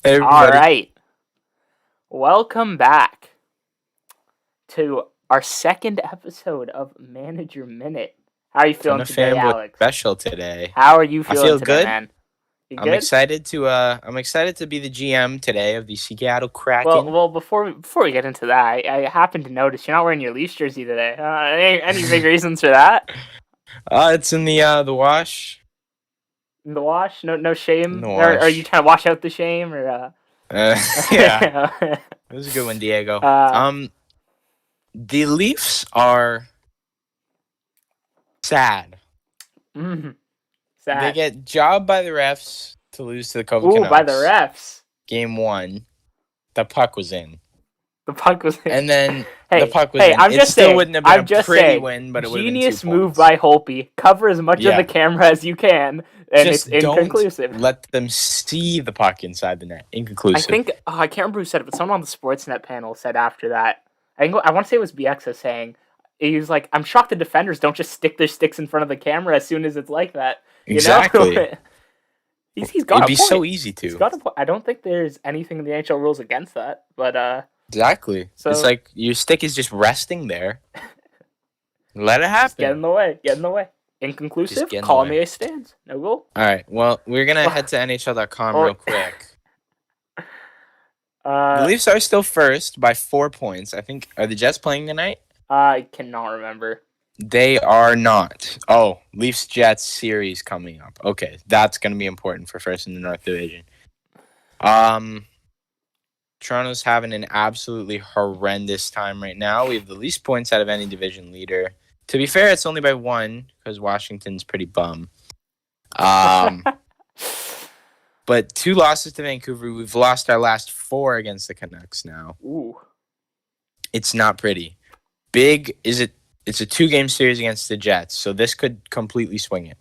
Hey All everybody. right. Welcome back to our second episode of Manager Minute. How are you feeling Tuna today, Fanboy Alex? special today. How are you I feeling feel today, good. man? You I'm good? excited to be the GM today of the Seattle Well, Kraken. well. Before we get into that, I happened to notice you're not wearing your Leafs jersey today. Any big reasons for that? It's in the wash. In the wash? No In the shame. Are you wash. trying to wash out the shame or? Uh, yeah. It was a good one, Diego. uh, The Leafs are sad. mm, They sad. get jobbed by the refs to lose to the Kobe Ooh, by the Canucks. refs. Game 1. The puck was in. The puck was in. And then the Hey, puck was hey, in. I'm It just still saying. wouldn't have been a I'm just pretty saying. win, but it would have been 2 Genius move points. by Holpe. Cover as much of the Yeah. camera as you can, and it's Just don't inconclusive. let them see the puck inside the net. I Inconclusive. think I can't remember who said it, but someone on the Sportsnet panel said after that. I want to say it was Bieksa saying he was like, "I'm shocked the defenders don't just stick their sticks in front of the camera as soon as it's like that." You know, Exactly. he's got It'd a be point. so easy He's to. got a point. I don't think there's anything in the NHL rules against that, but Exactly. It's so like your stick is just resting there. Let it just get in happen. the way. Get in the way. Just Inconclusive. get in the Call me way. a stands. No goal. All right. Well, we're going to head to NHL.com Oh, real quick. The uh, Leafs are still first by 4 points. I think. Are the Jets playing tonight? I cannot remember. They are not. Oh, Leafs Jets series coming up. Okay. That's going to be important for first in the North Division. Toronto's having an absolutely horrendous time right now. We have the least points out of any division leader. To be fair, it's only by 1 because Washington's pretty bum. But 2 losses to Vancouver. We've lost our last 4 against the Canucks now. Ooh. It's not pretty. It's a 2-game series against the Jets, so this could completely swing it.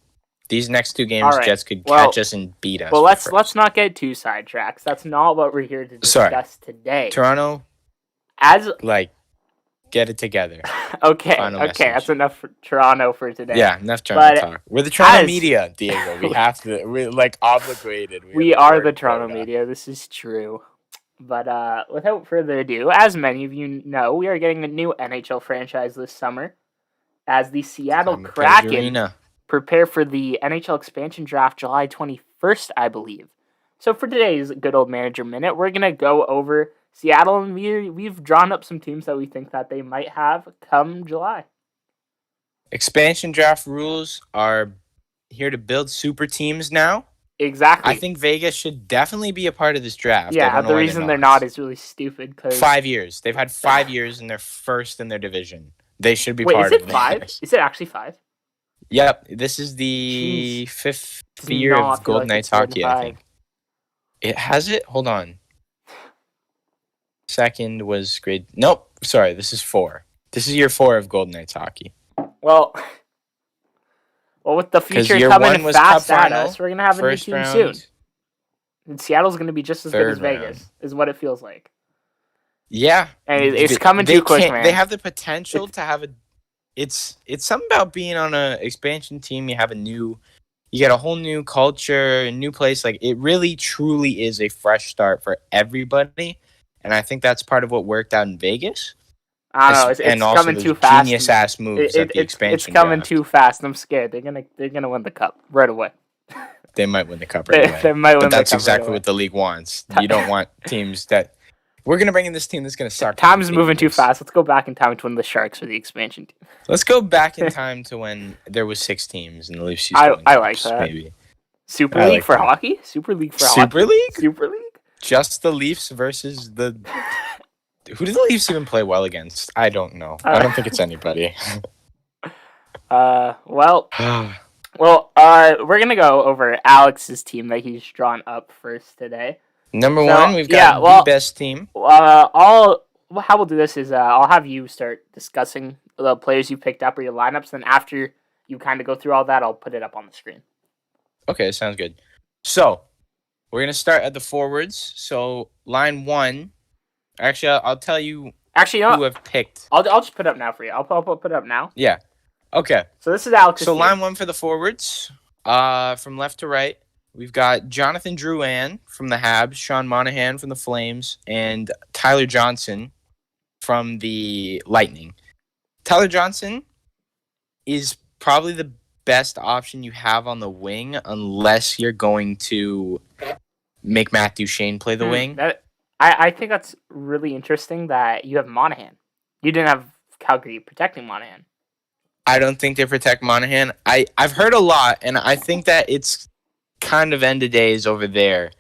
These next 2 games, All right. Jets could catch us and beat us. Well, for let's first. not get too sidetracked. That's not what we're here to Sorry. discuss today. Toronto, As get it together. okay, Final okay, message. that's enough for Toronto for today. Yeah, enough Toronto talk. We're the Toronto as- media, Diego. We have to. We're obligated. We are the Toronto media. This is true. But without further ado, as many of you know, we are getting a new NHL franchise this summer, as the Seattle Kraken prepare for the NHL expansion draft July 21st, I believe. So for today's good old manager minute, we're going to go over Seattle, and we've drawn up some teams that we think that they might have come July. Expansion draft rules are here to build super teams now. Exactly. I think Vegas should definitely be a part of this draft. Yeah, the reason they're not is really stupid. 5 years. They've had 5 years and they're first in their division. They should be part of it. Wait, is it 5? Is it actually 5? Yep. This is the 5th year of Golden Knights hockey, I think. It has it? Hold on. Second was grade. Nope. Sorry, this is 4. This is year 4 of Golden Knights hockey. Well, with the future coming fast at us, we're gonna have a new team soon. And Seattle's gonna be just as good as Vegas, is what it feels like. Yeah, and it's coming too quick, man. They have the potential to have a. It's something about being on an expansion team. You get a whole new culture, a new place. Like, it really, truly is a fresh start for everybody, and I think that's part of what worked out in Vegas. I don't know. It's coming too fast. Genius ass moves at the expansion. It's coming too fast. I'm scared. They're gonna win the cup right away. They might win the cup right away. They might win. But that's exactly what the league wants. You don't want teams that we're gonna bring in this team that's gonna suck. Time's moving too fast. Let's go back in time to when the Sharks were the expansion team. Let's go back in time to when there was 6 teams and the Leafs. I like that. Maybe Super League for hockey. Super League for hockey. Super League. Super League. Just the Leafs versus the. Who do the Leafs even play well against? I don't know. I don't think it's anybody. Well, we're gonna go over Alex's team that he's drawn up first today. Number 1, we've got the best team. How we'll do this is I'll have you start discussing the players you picked up or your lineups. Then after you kind of go through all that, I'll put it up on the screen. Okay, sounds good. So we're gonna start at the forwards. So line 1. Actually, I'll tell you. Actually, who I've picked. I'll just put it up now for you. I'll put it up now. Yeah. Okay. So this is Alex's So team. line 1 for the forwards. From left to right, We've got Jonathan Drouin from the Habs, Sean Monahan from the Flames, and Tyler Johnson from the Lightning. Tyler Johnson is probably the best option you have on the wing unless you're going to make Matt Duchene play the wing. I think that's really interesting that you have Monahan. You didn't have Calgary protecting Monahan. I don't think they protect Monahan. I've heard a lot, and I think that it's kind of end of days over there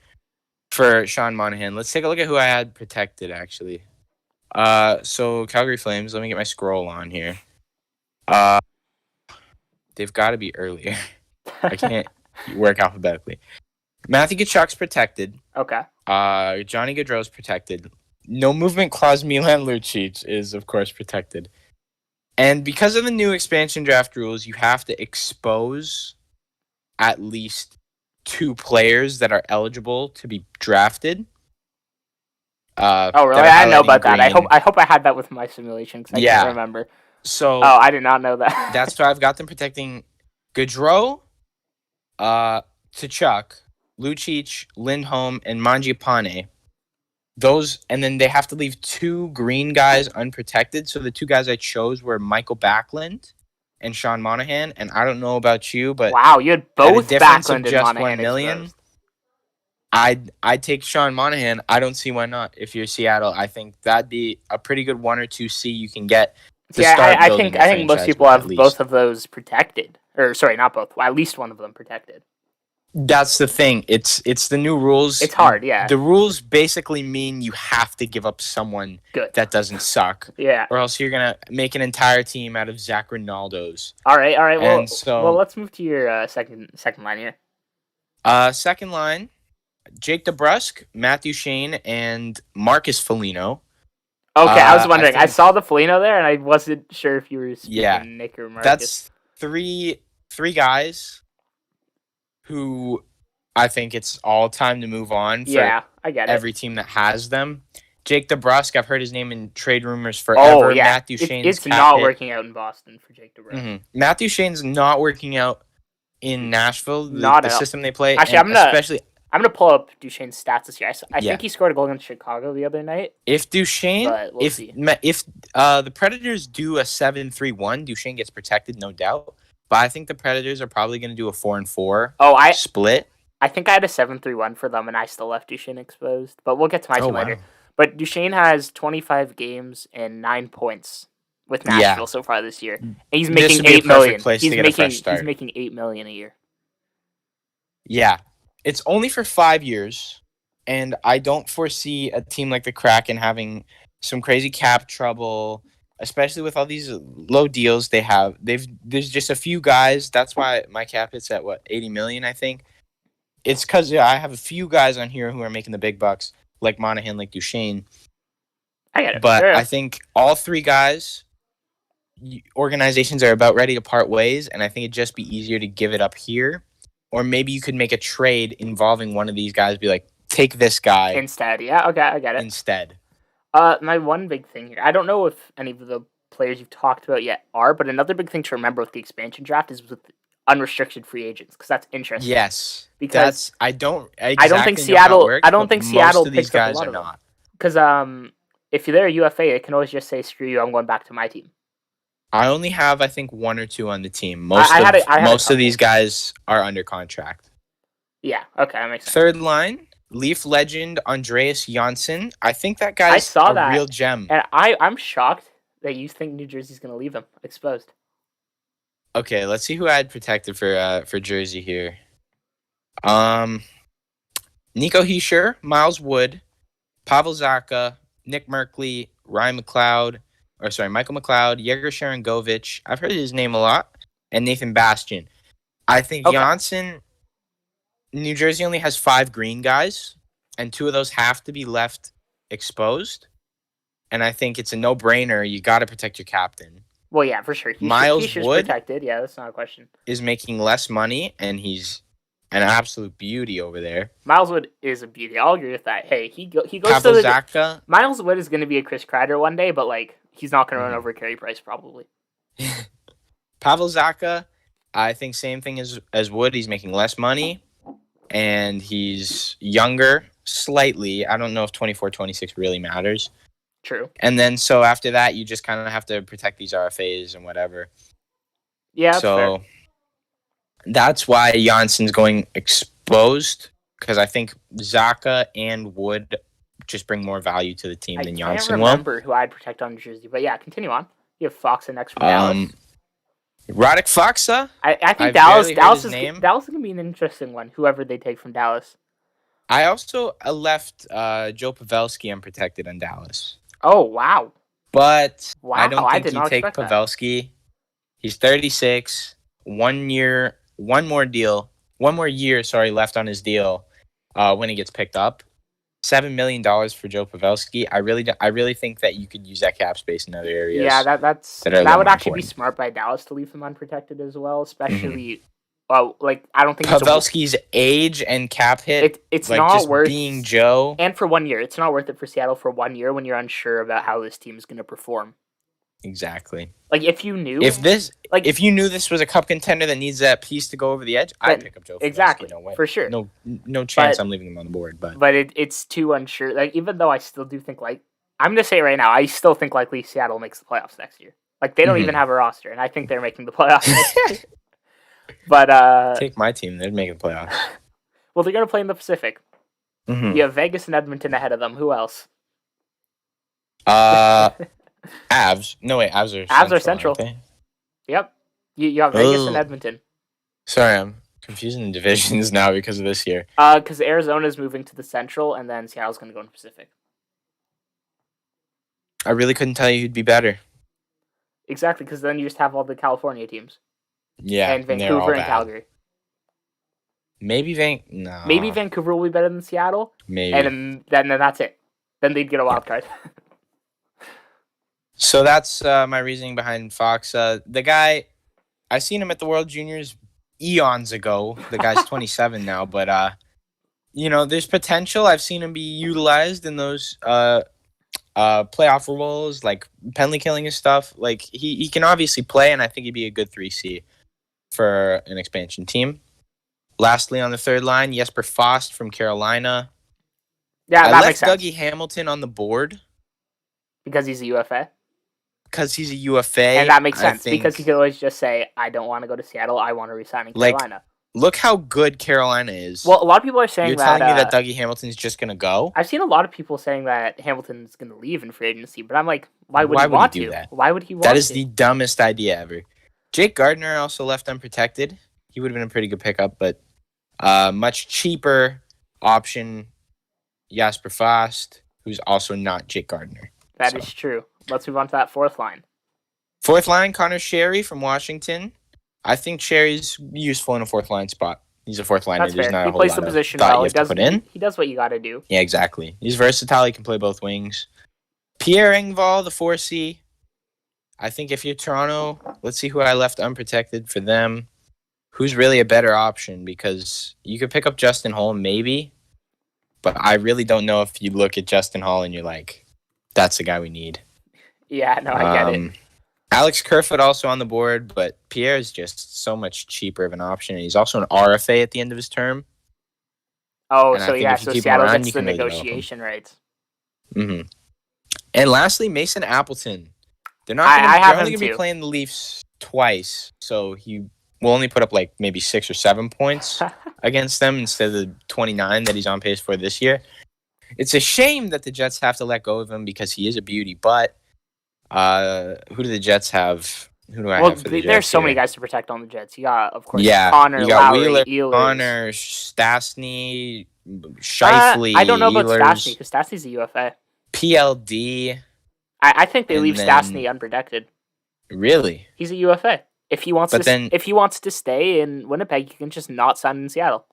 for Sean Monahan. Let's take a look at who I had protected, actually. So Calgary Flames, let me get my scroll on here. They've got to be earlier. I can't work alphabetically. Matthew Tkachuk's protected. Okay. Johnny Gaudreau's protected. No movement clause Milan Lucic is, of course, protected. And because of the new expansion draft rules, you have to expose at least 2 players that are eligible to be drafted. Oh, really? I didn't know about that. I hope I had that with my simulation because I can't remember. So, I did not know that. That's why I've got them protecting Gaudreau, Tkachuk, Lucic, Lindholm, and Mangiapane. Those, and then they have to leave 2 green guys unprotected. So the 2 guys I chose were Michael Backlund and Sean Monahan. And I don't know about you, but wow, you had both Backlund and just Monahan 1 million. I'd take Sean Monahan. I don't see why not. If you're Seattle, I think that'd be a pretty good 1 or 2 C you can get. I think most people have both of those protected. Or sorry, not both. At least one of them protected. That's the thing. It's the new rules. It's hard, yeah. The rules basically mean you have to give up someone that doesn't suck. Yeah. Or else you're going to make an entire team out of Zach Ronaldo's. All right. Well, let's move to your second line here. Second line, Jake DeBrusk, Matthew Shane, and Marcus Foligno. Okay, I was wondering. I saw the Foligno there, and I wasn't sure if you were speaking Nick or Marcus. That's three guys who I think it's all time to move on for I get it. Every team that has them. Jake DeBrusk, I've heard his name in trade rumors forever. Oh, yeah. Matthew Shane's it's not working out in Boston for Jake DeBrusk. Mm-hmm. Matthew Shane's not working out in Nashville, the system they play. Actually, I'm gonna pull up Duchene's stats this year. I think he scored a goal against Chicago the other night. If Duchene, if the Predators do a 7-3-1, Duchene gets protected, no doubt. But I think the Predators are probably going to do a 4-4 split. I think I had a 7-3-1 for them, and I still left Duchene exposed. But we'll get to my team later. But Duchene has 25 games and 9 points with Nashville so far this year. And he's making $8 million. He's making $8 million a year. Yeah, it's only for 5 years, and I don't foresee a team like the Kraken having some crazy cap trouble. Especially with all these low deals they have. There's just a few guys. That's why my cap hits at, $80 million, I think. It's because I have a few guys on here who are making the big bucks, like Monahan, like Duchene. I get it. But I think all 3 guys, organizations are about ready to part ways, and I think it'd just be easier to give it up here. Or maybe you could make a trade involving one of these guys, be like, take this guy. Instead, yeah, okay, I get it. Instead. My one big thing here, I don't know if any of the players you've talked about yet are, but another big thing to remember with the expansion draft is with unrestricted free agents, because that's interesting. Yes, because I don't think Seattle. I don't think Seattle most of these guys are not. Because if you're there a UFA, it can always just say, "Screw you, I'm going back to my team." I only have, I think, 1 or 2 on the team. Most of these guys are under contract. Yeah. Okay, that makes sense. Third line. Leaf legend Andreas Janssen. I think that guy's a real gem. And I'm shocked that you think New Jersey's going to leave him exposed. Okay, let's see who I had protected for Jersey here. Nico Hischier, Miles Wood, Pavel Zacha, Nick Merkley, Michael McLeod, Yegor Sharangovich. I've heard his name a lot. And Nathan Bastian. I think Janssen... New Jersey only has 5 green guys, and 2 of those have to be left exposed. And I think it's a no-brainer. You got to protect your captain. Well, yeah, for sure. Miles Wood protected. Yeah, that's not a question. Is making less money, and he's an absolute beauty over there. Miles Wood is a beauty. I'll agree with that. Hey, he goes Pavel to Zacha. Miles Wood is going to be a Chris Kreider one day, but he's not going to run over Carey Price probably. Pavel Zacha, I think same thing as Wood. He's making less money. and he's younger slightly. I don't know if 24, 26 really matters. True. And then so after that, you just kind of have to protect these RFAs and whatever. Yeah, that's fair. That's why Janssen's going exposed, because I think Zaka and Wood just bring more value to the team than Janssen will. I can't remember who I'd protect on jersey, but yeah, continue on. You have Foxa next from Dallas. Radek Foxa? I think Dallas is going to be an interesting one, whoever they take from Dallas. I also left Joe Pavelski unprotected on Dallas. Oh, wow. But I don't think you take Pavelski. That. He's 36, 1 year left on his deal when he gets picked up. $7 million for Joe Pavelski. I really think that you could use that cap space in other areas. Yeah, that would actually be smart by Dallas to leave him unprotected as well, especially. Well, I don't think Pavelski's age and cap hit. It's not just worth being Joe. And for 1 year, it's not worth it for Seattle for 1 year when you're unsure about how this team is going to perform. Exactly. If you knew, if you knew this was a cup contender that needs that piece to go over the edge, I'd pick up Joe. Exactly. No way. For sure. No chance. I'm leaving him on the board. But it's too unsure. Even though I still do think I'm going to say it right now, I still think likely Seattle makes the playoffs next year. They don't even have a roster, and I think they're making the playoffs next year. But take my team; they're making the playoffs. Well, they're going to play in the Pacific. Mm-hmm. You have Vegas and Edmonton ahead of them. Who else? Avs. No, wait. Avs are central. Yep. You have Vegas and Edmonton. Sorry, I'm confusing the divisions now because of this year. Because Arizona's moving to the Central, and then Seattle's going to go in the Pacific. I really couldn't tell you who'd be better. Exactly, because then you just have all the California teams. Yeah, and Vancouver and Calgary. Maybe Vancouver will be better than Seattle. Maybe. And then that's it. Then they'd get a wild card. So that's my reasoning behind Fox. The guy, I seen him at the World Juniors eons ago. The guy's 27 now, but there's potential. I've seen him be utilized in those playoff roles, like penalty killing and stuff. He can obviously play, and I think he'd be a good 3C for an expansion team. Lastly, on the third line, Jesper Fast from Carolina. Yeah, I that makes sense. Dougie Hamilton on the board. Because he's a UFA? Because he's a UFA. And that makes sense, because he could always just say, I don't want to go to Seattle, I want to resign in Carolina. Look how good Carolina is. Well, a lot of people are saying You're telling me that Dougie Hamilton's just going to go? I've seen a lot of people saying that Hamilton's going to leave in free agency, but I'm like, why would he want to? That? Why would he want to? That is the dumbest idea ever. Jake Gardner also left unprotected. He would have been a pretty good pickup, but much cheaper option, Jesper Fast, who's also not Jake Gardner. That is true. Let's move on to that fourth line. Fourth line, Connor Sherry from Washington. I think Sherry's useful in a fourth line spot. He's a fourth liner. That's fair. He plays the position well. He does what you got to do. Yeah, exactly. He's versatile. He can play both wings. Pierre Engvall, the 4C. I think if you're Toronto, let's see who I left unprotected for them. Who's really a better option? Because you could pick up Justin Holl, maybe. But I really don't know if you look at Justin Holl and you're like, that's the guy we need. Yeah, no, I get it. Alex Kerfoot also on the board, but Pierre is just so much cheaper of an option. And he's also an RFA at the end of his term. Oh, so Seattle gets the negotiation rights. Mm-hmm. And lastly, Mason Appleton. They're only going to be playing the Leafs twice, so he will only put up maybe 6 or 7 points against them instead of the 29 that he's on pace for this year. It's a shame that the Jets have to let go of him because he is a beauty, but who do the Jets have? Who do I have for the Jets? There's so many guys to protect on the Jets. You got, of course, Connor, Lowry, Wheeler, Ehlers. Connor, Stastny, Scheifele, I don't know about Ehlers, Stastny because Stastny's a UFA. PLD. I think they leave Stastny unprotected. Really? He's a UFA. If he wants to stay in Winnipeg, he can just not sign in Seattle.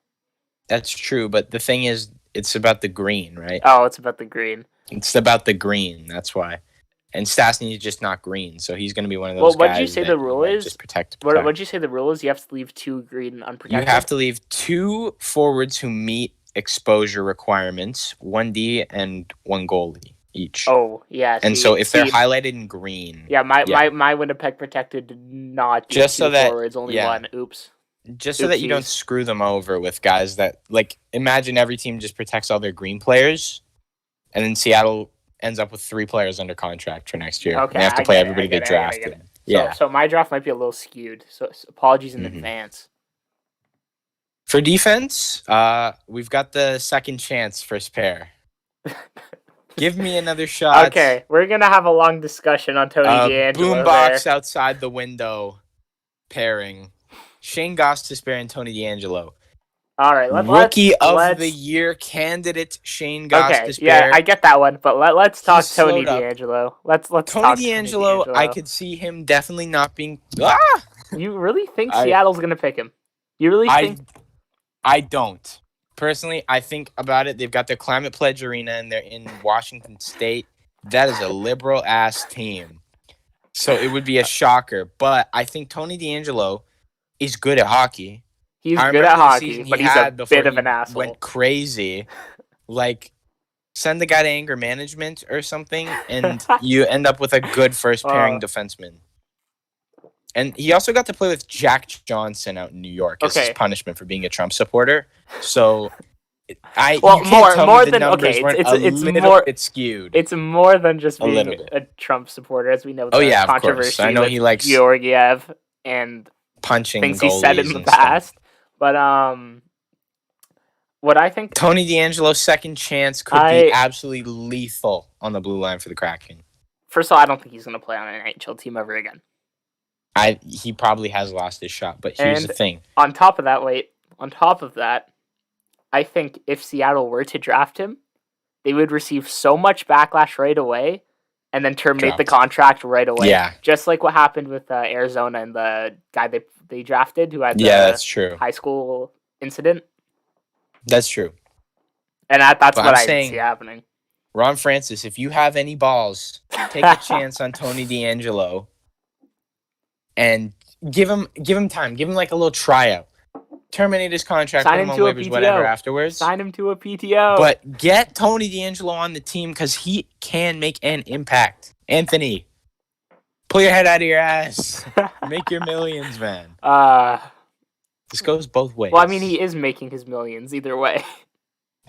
That's true, but the thing is, it's about the green, right? Oh, it's about the green. It's about the green. That's why. And Stastny is just not green, so he's going to be one of those guys. Well, what did you say the rule is? Just protect. What did you say the rule is? You have to leave 2 green unprotected. You have to leave 2 forwards who meet exposure requirements, 1D and 1 goalie each. Oh, yeah. And so if they're highlighted in green. Yeah, my Winnipeg protected did not do just 2 forwards, only 1. Oops. Just so that you don't screw them over with guys that, like, imagine every team just protects all their green players, and then Seattle ends up with 3 players under contract for next year. Okay, they have to play everybody they drafted. So my draft might be a little skewed. So apologies in advance. For defense, we've got the second chance first pair. Give me another shot. Okay, we're gonna have a long discussion on Tony DeAngelo. Boombox outside the window pairing. Shane Gostisbehere and Tony DeAngelo. All right, Rookie of the Year candidate Shane Gostisbehere. Okay, yeah, I get that one, but let's talk Tony DeAngelo. Let's talk Tony DeAngelo. I could see him definitely not being. You really think Seattle's gonna pick him? You really think? I don't. Personally, I think about it. They've got their Climate Pledge Arena, and they're in Washington State. That is a liberal-ass team. So it would be a shocker. But I think Tony DeAngelo is good at hockey. He's good at hockey, but he's a bit of an asshole. Went crazy. Like, send the guy to anger management or something, and you end up with a good first-pairing defenseman. And he also got to play with Jack Johnson out in New York as his punishment for being a Trump supporter. So, it's skewed. It's more than just being a Trump supporter, as we know. Controversy. I know he likes Georgiev and punching things he said in the past. But what I think Tony DeAngelo's second chance could be absolutely lethal on the blue line for the Kraken. First of all, I don't think he's going to play on an NHL team ever again. He probably has lost his shot, but here's the thing. On top of that, I think if Seattle were to draft him, they would receive so much backlash right away and then terminate the contract right away. Yeah. Just like what happened with Arizona and the guy they drafted who had the that's true. high school incident. That's true. And that's what I see happening. Ron Francis, if you have any balls, take a chance on Tony DeAngelo and give him time. Give him like a little tryout. Terminate his contract, put him on waivers, whatever afterwards. Sign him to a PTO. But get Tony DeAngelo on the team because he can make an impact. Anthony, pull your head out of your ass. Make your millions, man. This goes both ways. Well, I mean, he is making his millions either way.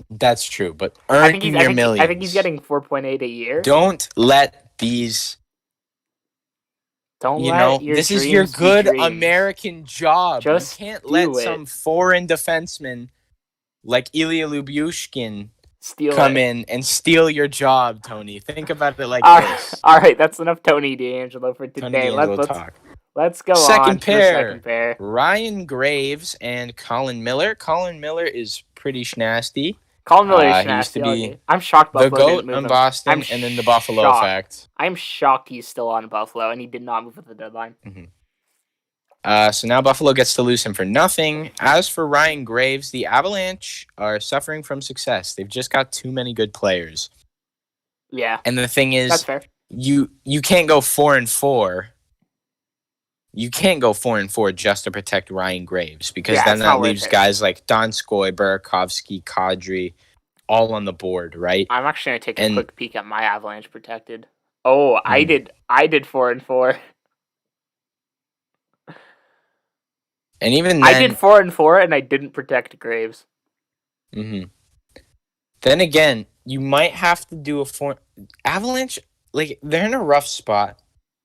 That's true, but earning your millions. I think he's getting 4.8 a year. Don't let these... this is your good American job. You can't let some foreign defenseman like Ilya Lyubushkin come in and steal your job, Tony. Think about it like this. All right, that's enough Tony DeAngelo for today. Let's go second pair. Ryan Graves and Colin Miller. Colin Miller is pretty schnasty. Colin Miller is nasty. Used to be I'm shocked Buffalo the GOAT on Boston, and then the Buffalo effect. I'm shocked he's still on Buffalo, and he did not move at the deadline. Mm-hmm. So now Buffalo gets to lose him for nothing. As for Ryan Graves, the Avalanche are suffering from success. They've just got too many good players. Yeah. And the thing is, that's fair. You can't go 4-4. You can't go 4-4 just to protect Ryan Graves because then that leaves guys like Donskoy, Burakovsky, Kadri all on the board, right? I'm actually going to take a quick peek at my Avalanche protected. Oh, I did 4-4. And even then, I did 4-4 and I didn't protect Graves. Mm-hmm. Then again, you might have to do Avalanche, like, they're in a rough spot.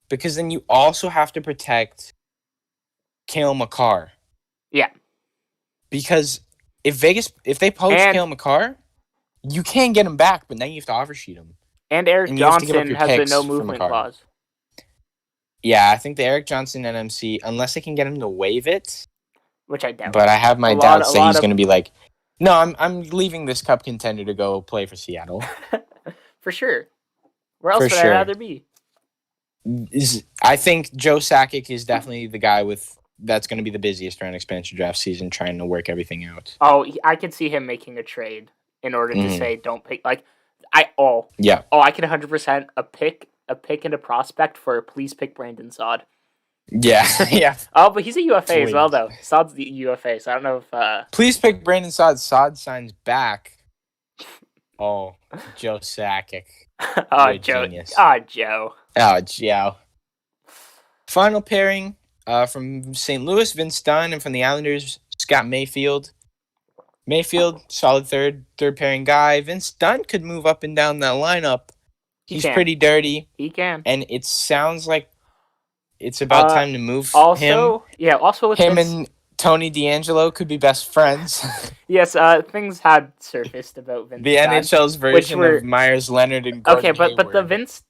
Because then you also have to protect Cale Makar. Yeah. Because if they poach Cale Makar, you can get him back, but then you have to offer sheet him. And Eric Johnson has a no movement clause. Yeah, I think the Eric Johnson NMC, unless they can get him to waive it, which I doubt. But I have my doubts that he's going to be like, no, I'm leaving this cup contender to go play for Seattle. For sure. Where else would I rather be? I think Joe Sakic is definitely the guy that's going to be the busiest around expansion draft season, trying to work everything out. Oh, I could see him making a trade in order to say don't pick I can 100% a pick and a prospect for please pick Brandon Saad. Yeah, yeah. Oh, but he's a UFA as well though. Saad's the UFA, so I don't know if please pick Brandon Saad. Saad signs back. Oh, Joe Sakic. Oh, Joe. Genius. Oh, Joe. Oh, Joe. Final pairing, From St. Louis, Vince Dunn, and from the Islanders, Scott Mayfield. Mayfield, solid third pairing guy. Vince Dunn could move up and down that lineup. He's pretty dirty. He can. And it sounds like it's about time to move him. Yeah, also with him and Tony DeAngelo could be best friends. Yes, things had surfaced about Vince the Dunn, NHL's version of Myers Leonard and Gordon Hayward. But the Vince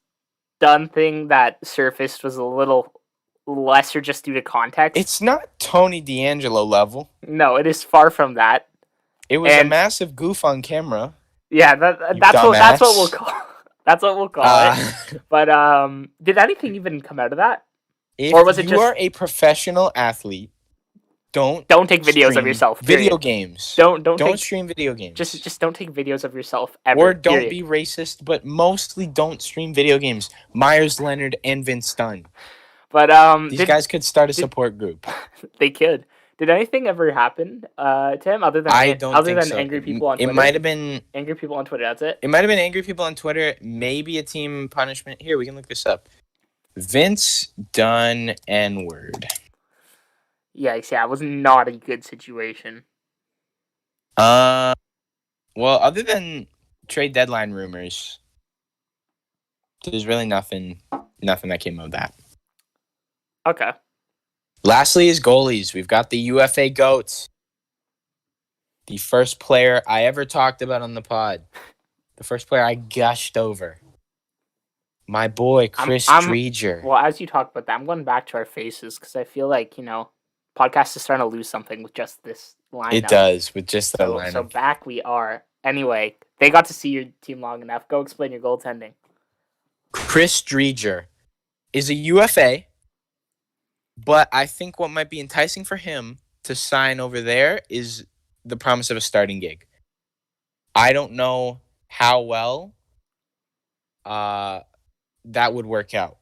Dunn thing that surfaced was a little lesser just due to context. It's not Tony DeAngelo level. No, it is far from that. It was a massive goof on camera. Yeah, that's what we'll call. That's what we'll call it. But did anything even come out of that? Or was it just... you are a professional athlete, don't take videos of yourself. Video games. Don't stream video games. Just don't take videos of yourself ever. Or don't be racist, but mostly don't stream video games. Myers Leonard and Vince Dunn. But these guys could start a support group. They could. Did anything ever happen to him other than angry people on Twitter? It might have been angry people on Twitter. That's it. It might have been angry people on Twitter. Maybe a team punishment. Here, we can look this up. Vince Dunn N-word. Yeah, it was not a good situation. Well, other than trade deadline rumors, there's really nothing that came of that. Okay. Lastly is goalies. We've got the UFA GOAT. The first player I ever talked about on the pod. The first player I gushed over. My boy, Chris Driedger. Well, as you talk about that, I'm going back to our faces because I feel like, podcast is starting to lose something with just this lineup. It does, with just that lineup. So back we are. Anyway, they got to see your team long enough. Go explain your goaltending. Chris Driedger is a UFA, but I think what might be enticing for him to sign over there is the promise of a starting gig. I don't know how well that would work out.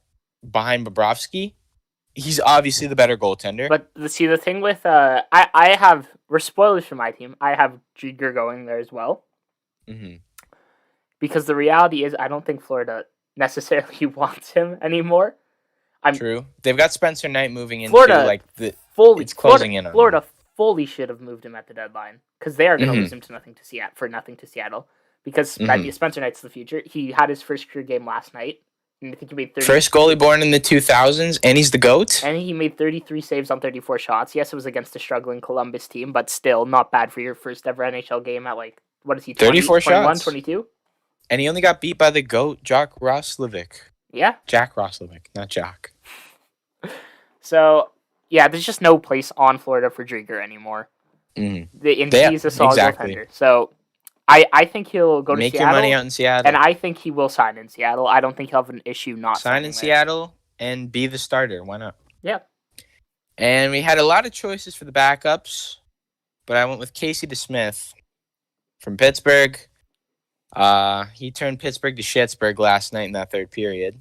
Behind Bobrovsky, he's obviously the better goaltender. But see, the thing with we're spoilers for my team. I have Driedger going there as well. Mm-hmm. Because the reality is, I don't think Florida necessarily wants him anymore. True. They've got Spencer Knight moving into it's closing in on Florida him. Fully should have moved him at the deadline because they are going to lose him to nothing to Seattle because Spencer Knight's the future. He had his first career game last night. And I think he made 30. First goalie born in the 2000s, and he's the GOAT? And he made 33 saves on 34 shots. Yes, it was against a struggling Columbus team, but still not bad for your first ever NHL game at, what is he, 34 shots. 22? And he only got beat by the GOAT, Jack Roslovic. Yeah. Jack Roslovic, not Jack. So, yeah, there's just no place on Florida for Driedger anymore. He's a solid goaltender. So... I think he'll go to Seattle. Make your money out in Seattle. And I think he will sign in Seattle. I don't think he'll have an issue not sign in Seattle and be the starter. Why not? Yeah. And we had a lot of choices for the backups, but I went with Casey DeSmith from Pittsburgh. He turned Pittsburgh to Schittsburg last night in that third period.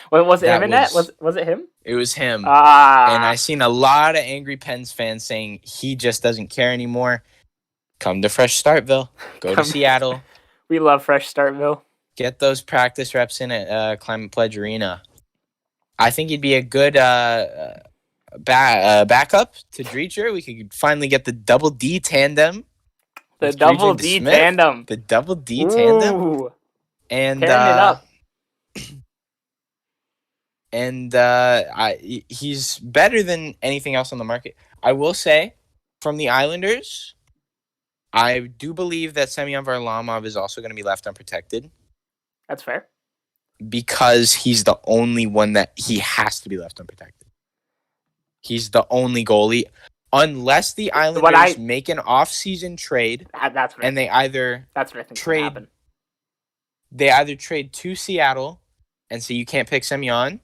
Wait, was it him in that? Was it him? It was him. And I seen a lot of angry Pens fans saying he just doesn't care anymore. Come to Fresh Startville. Go to Seattle. We love Fresh Startville. Get those practice reps in at Climate Pledge Arena. I think he'd be a good backup to Driedger. We could finally get the double D tandem. The double D tandem. The double D tandem. And pairing it up. He's better than anything else on the market. I will say, from the Islanders, I do believe that Semyon Varlamov is also going to be left unprotected. That's fair. Because he's the only one that he has to be left unprotected. He's the only goalie. Unless the Islanders make an off-season trade, they either trade. They either trade to Seattle and say you can't pick Semyon,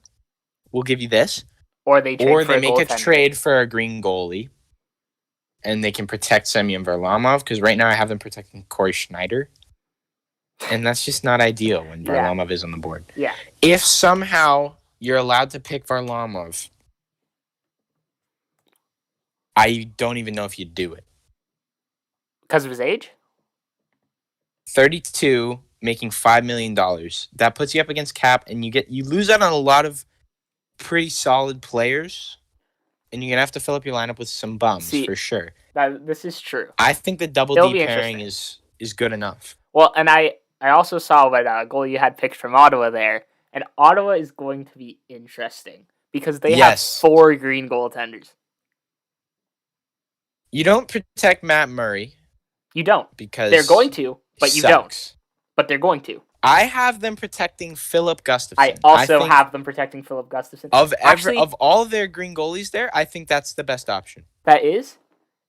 we'll give you this, or they make a trade for a green goalie. And they can protect Semyon Varlamov, because right now I have them protecting Corey Schneider. And that's just not ideal when Varlamov is on the board. Yeah. If somehow you're allowed to pick Varlamov, I don't even know if you'd do it. Because of his age? 32, making $5 million. That puts you up against cap, and you lose out on a lot of pretty solid players. and you're gonna have to fill up your lineup with some bums for sure. This is true. I think the double D pairing is good enough. Well, and I also saw what goal you had picked from Ottawa there, and Ottawa is going to be interesting because they have 4 green goaltenders. You don't protect Matt Murray. You don't. Because they're going to, but you don't. But they're going to. I have them protecting Philip Gustafson. I also have them protecting Philip Gustafson. Of all their green goalies there, I think that's the best option. That is?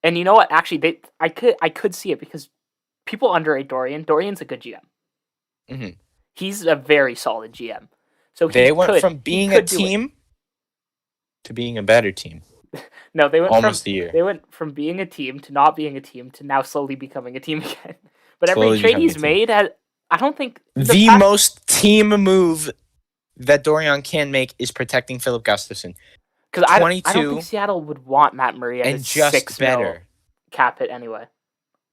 And you know what? Actually, I could see it because people underrate Dorian. Dorian's a good GM. Mm-hmm. He's a very solid GM. So they went from being a team to being a better team. No, they went almost a year. They went from being a team to not being a team to now slowly becoming a team again. But every trade he's made I don't think the most team move that Dorian can make is protecting Philip Gustafson. Because I don't think Seattle would want Matt Murray at just $6 million cap hit anyway.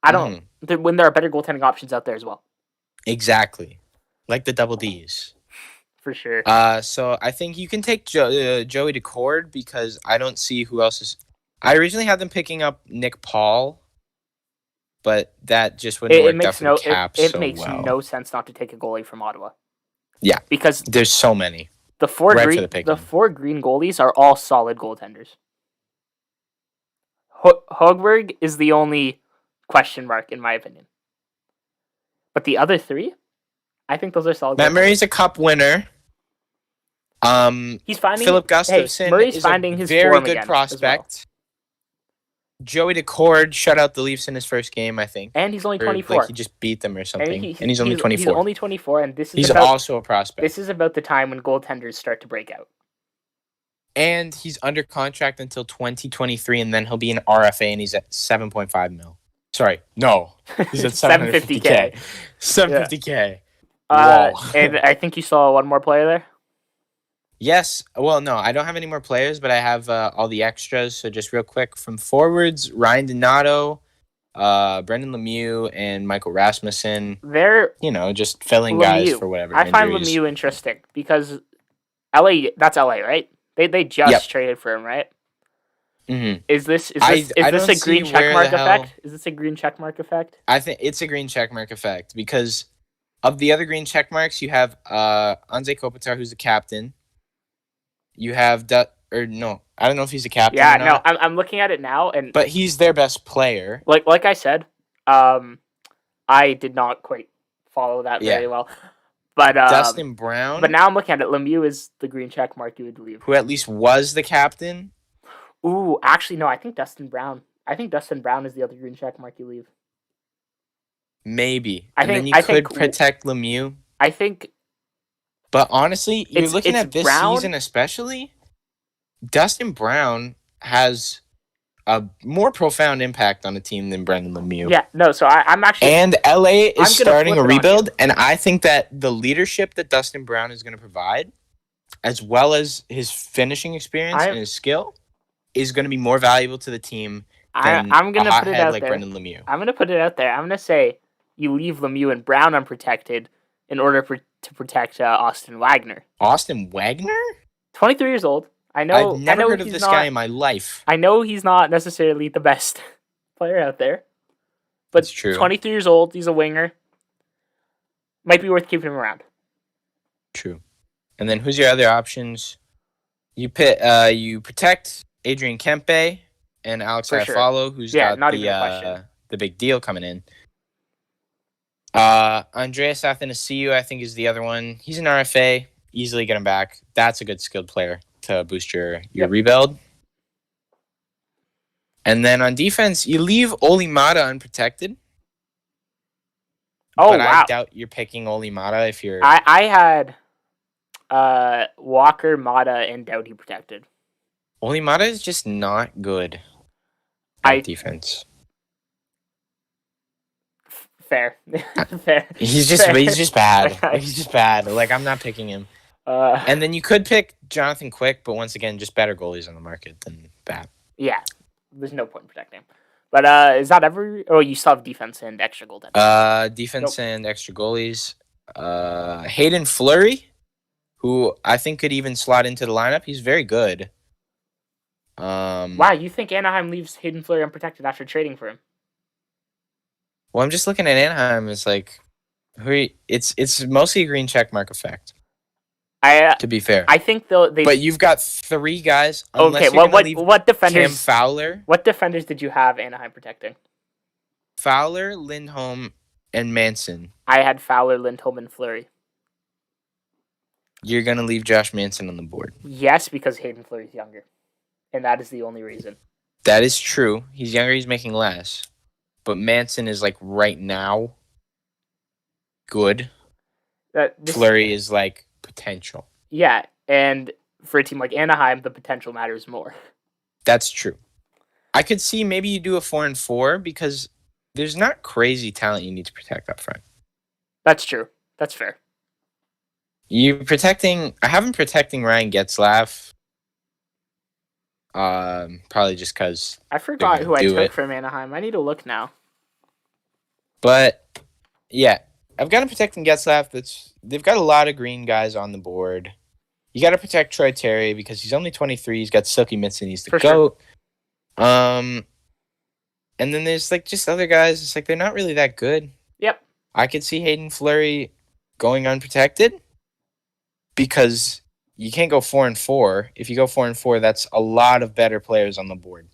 I don't. When there are better goaltending options out there as well. Exactly, like the double Ds. For sure. So I think you can take Joey Decord because I don't see who else is. I originally had them picking up Nick Paul, but that just wouldn't work out for the Caps. It makes no sense not to take a goalie from Ottawa. Yeah, because there's so many. The 4 green goalies are all solid goaltenders. Hogberg is the only question mark in my opinion. But the other 3, I think those are solid. Matt Murray's a cup winner. He's finding Philip Gustafson Murray's finding his very good prospect. Joey Decord shut out the Leafs in his first game, I think. And he's only 24. He just beat them or something. And he's only 24. He's only 24, and he's also a prospect. This is about the time when goaltenders start to break out. And he's under contract until 2023, and then he'll be an RFA, and he's at $7.5 million. Sorry, no. He's at $750K. $750K. And I think you saw one more player there? Yes. Well, no, I don't have any more players, but I have all the extras. So just real quick, from forwards, Ryan Donato, Brendan Lemieux, and Michael Rasmussen. They're just filling guys for whatever. I find Lemieux interesting because that's LA, right? They just traded for him, right? Mm-hmm. Is this a green checkmark effect? Is this a green checkmark effect? I think it's a green checkmark effect because of the other green checkmarks, you have Anze Kopitar, who's the captain. You have I don't know if he's a captain. Yeah, or not. No, I'm looking at it now, but he's their best player. Like I said, I did not quite follow that very well. But Dustin Brown. But now I'm looking at it. Lemieux is the green check mark you would leave. Who at least was the captain. Ooh, actually no. I think Dustin Brown is the other green check mark you leave. Maybe. Then you could protect Lemieux. I think. But honestly, you're looking at this season especially, Dustin Brown has a more profound impact on a team than Brendan Lemieux. Yeah, no, so I'm actually... And LA is starting a rebuild, and I think that the leadership that Dustin Brown is going to provide, as well as his finishing experience and his skill, is going to be more valuable to the team than I'm going to put it out like there. Brendan Lemieux. I'm going to put it out there. I'm going to say you leave Lemieux and Brown unprotected in order to protect Austin Wagner. Austin Wagner? 23 years old. I've never heard of this guy in my life. I know he's not necessarily the best player out there. But it's true. 23 years old, he's a winger. Might be worth keeping him around. True. And then who's your other options? You protect Adrian Kempe and Alex Iafallo, who's got the big deal coming in. Andreas Athanasiou, I think, is the other one. He's an RFA. Easily get him back. That's a good skilled player to boost your rebuild. And then on defense, you leave Olli Mata unprotected. Oh, but wow. I doubt you're picking Olli Mata if you're... I had Walker, Mata, and Doughty protected. Olli Mata is just not good at defense. Fair. He's just bad. He's just bad. Like, I'm not picking him. And then you could pick Jonathan Quick, but once again, just better goalies on the market than that. Yeah, there's no point in protecting him. But is that ever? Oh, you still have defense and extra goaltenders. Defense and extra goalies. Hayden Fleury, who I think could even slot into the lineup. He's very good. Wow, you think Anaheim leaves Hayden Fleury unprotected after trading for him? Well, I'm just looking at Anaheim. It's like, it's mostly a green check mark effect. To be fair, I think they. But you've got 3 guys. Okay, what defenders? Cam Fowler. What defenders did you have Anaheim protecting? Fowler, Lindholm, and Manson. I had Fowler, Lindholm, and Fleury. You're gonna leave Josh Manson on the board. Yes, because Hayden Fleury's younger, and that is the only reason. That is true. He's younger. He's making less. But Manson is like right now good. Fleury is like potential. Yeah, and for a team like Anaheim, the potential matters more. That's true. I could see maybe you do a 4-4 because there's not crazy talent you need to protect up front. That's true. That's fair. I have him protecting Ryan Getzlaf. Probably just because I forgot who I took from Anaheim. I need to look now. But yeah, I've got him protecting Getzlaf. They've got a lot of green guys on the board. You got to protect Troy Terry because he's only 23. He's got silky mitts and he's the GOAT. Sure. And then there's like just other guys. It's like they're not really that good. Yep. I could see Hayden Fleury going unprotected because you can't go 4-4. If you go 4-4, that's a lot of better players on the board.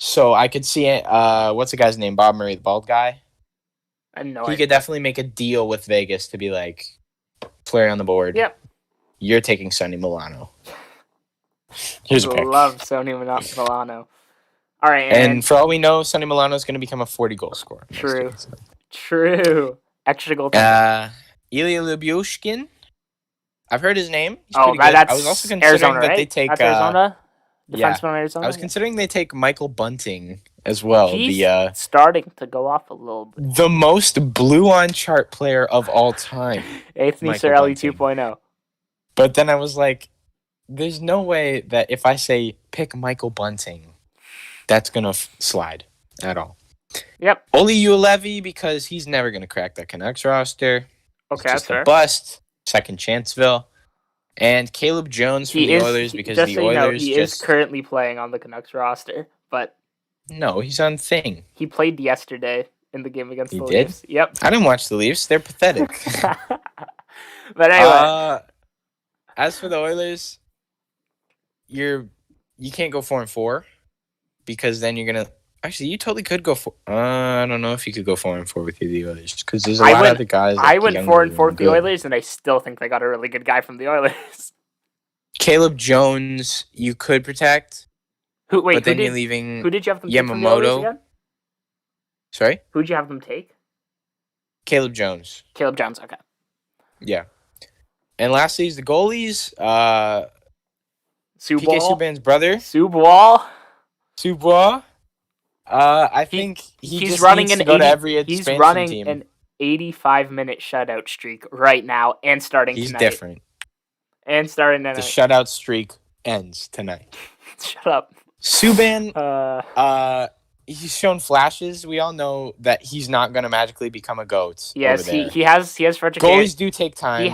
So I could see what's the guy's name? Bob Murray, the bald guy. I know. He could definitely make a deal with Vegas to be like, Fleury on the board. Yep. You're taking Sonny Milano. Here's a pick. Love Sonny Milano. All right, and for all we know, Sonny Milano is going to become a 40-goal scorer. True. Extra goal. Ilya Lyubushkin. I've heard his name. He's pretty good. That's I was also considering Arizona, that right? they take Arizona. Defenseman Arizona. I was considering they take Michael Bunting as well. He's starting to go off a little bit. The most blue on chart player of all time. Anthony Cirelli 2.0. But then I was like, there's no way that if I say pick Michael Bunting, that's going to slide at all. Yep. Olli Juolevi, because he's never going to crack that Canucks roster. Okay, it's just a bust. Second Chanceville. And Caleb Jones from the Oilers because the Oilers he is currently playing on the Canucks roster, but no, he's on Thing. He played yesterday in the game against the Leafs. Leafs. Yep. I didn't watch the Leafs. They're pathetic. But anyway, as for the Oilers, you can't go 4-4 because then you're gonna. Actually, you totally could go for. I don't know if you could go 4-4 with the Oilers because there's a lot of other guys. I went 4-4 with the Oilers, and I still think they got a really good guy from the Oilers. Caleb Jones, you could protect. You're leaving. Who did you have them Yamamoto? Take from the Oilers again? Sorry. Who'd you have them take? Caleb Jones. Okay. Yeah. And lastly is the goalies. PK Subban's brother. Subban. I think he's running an 85-minute shutout streak right now and starting tonight. He's different. And starting tonight. The shutout streak ends tonight. Shut up. Subban, he's shown flashes. We all know that he's not going to magically become a GOAT. Yes, he has Frederick. Goalies do take time.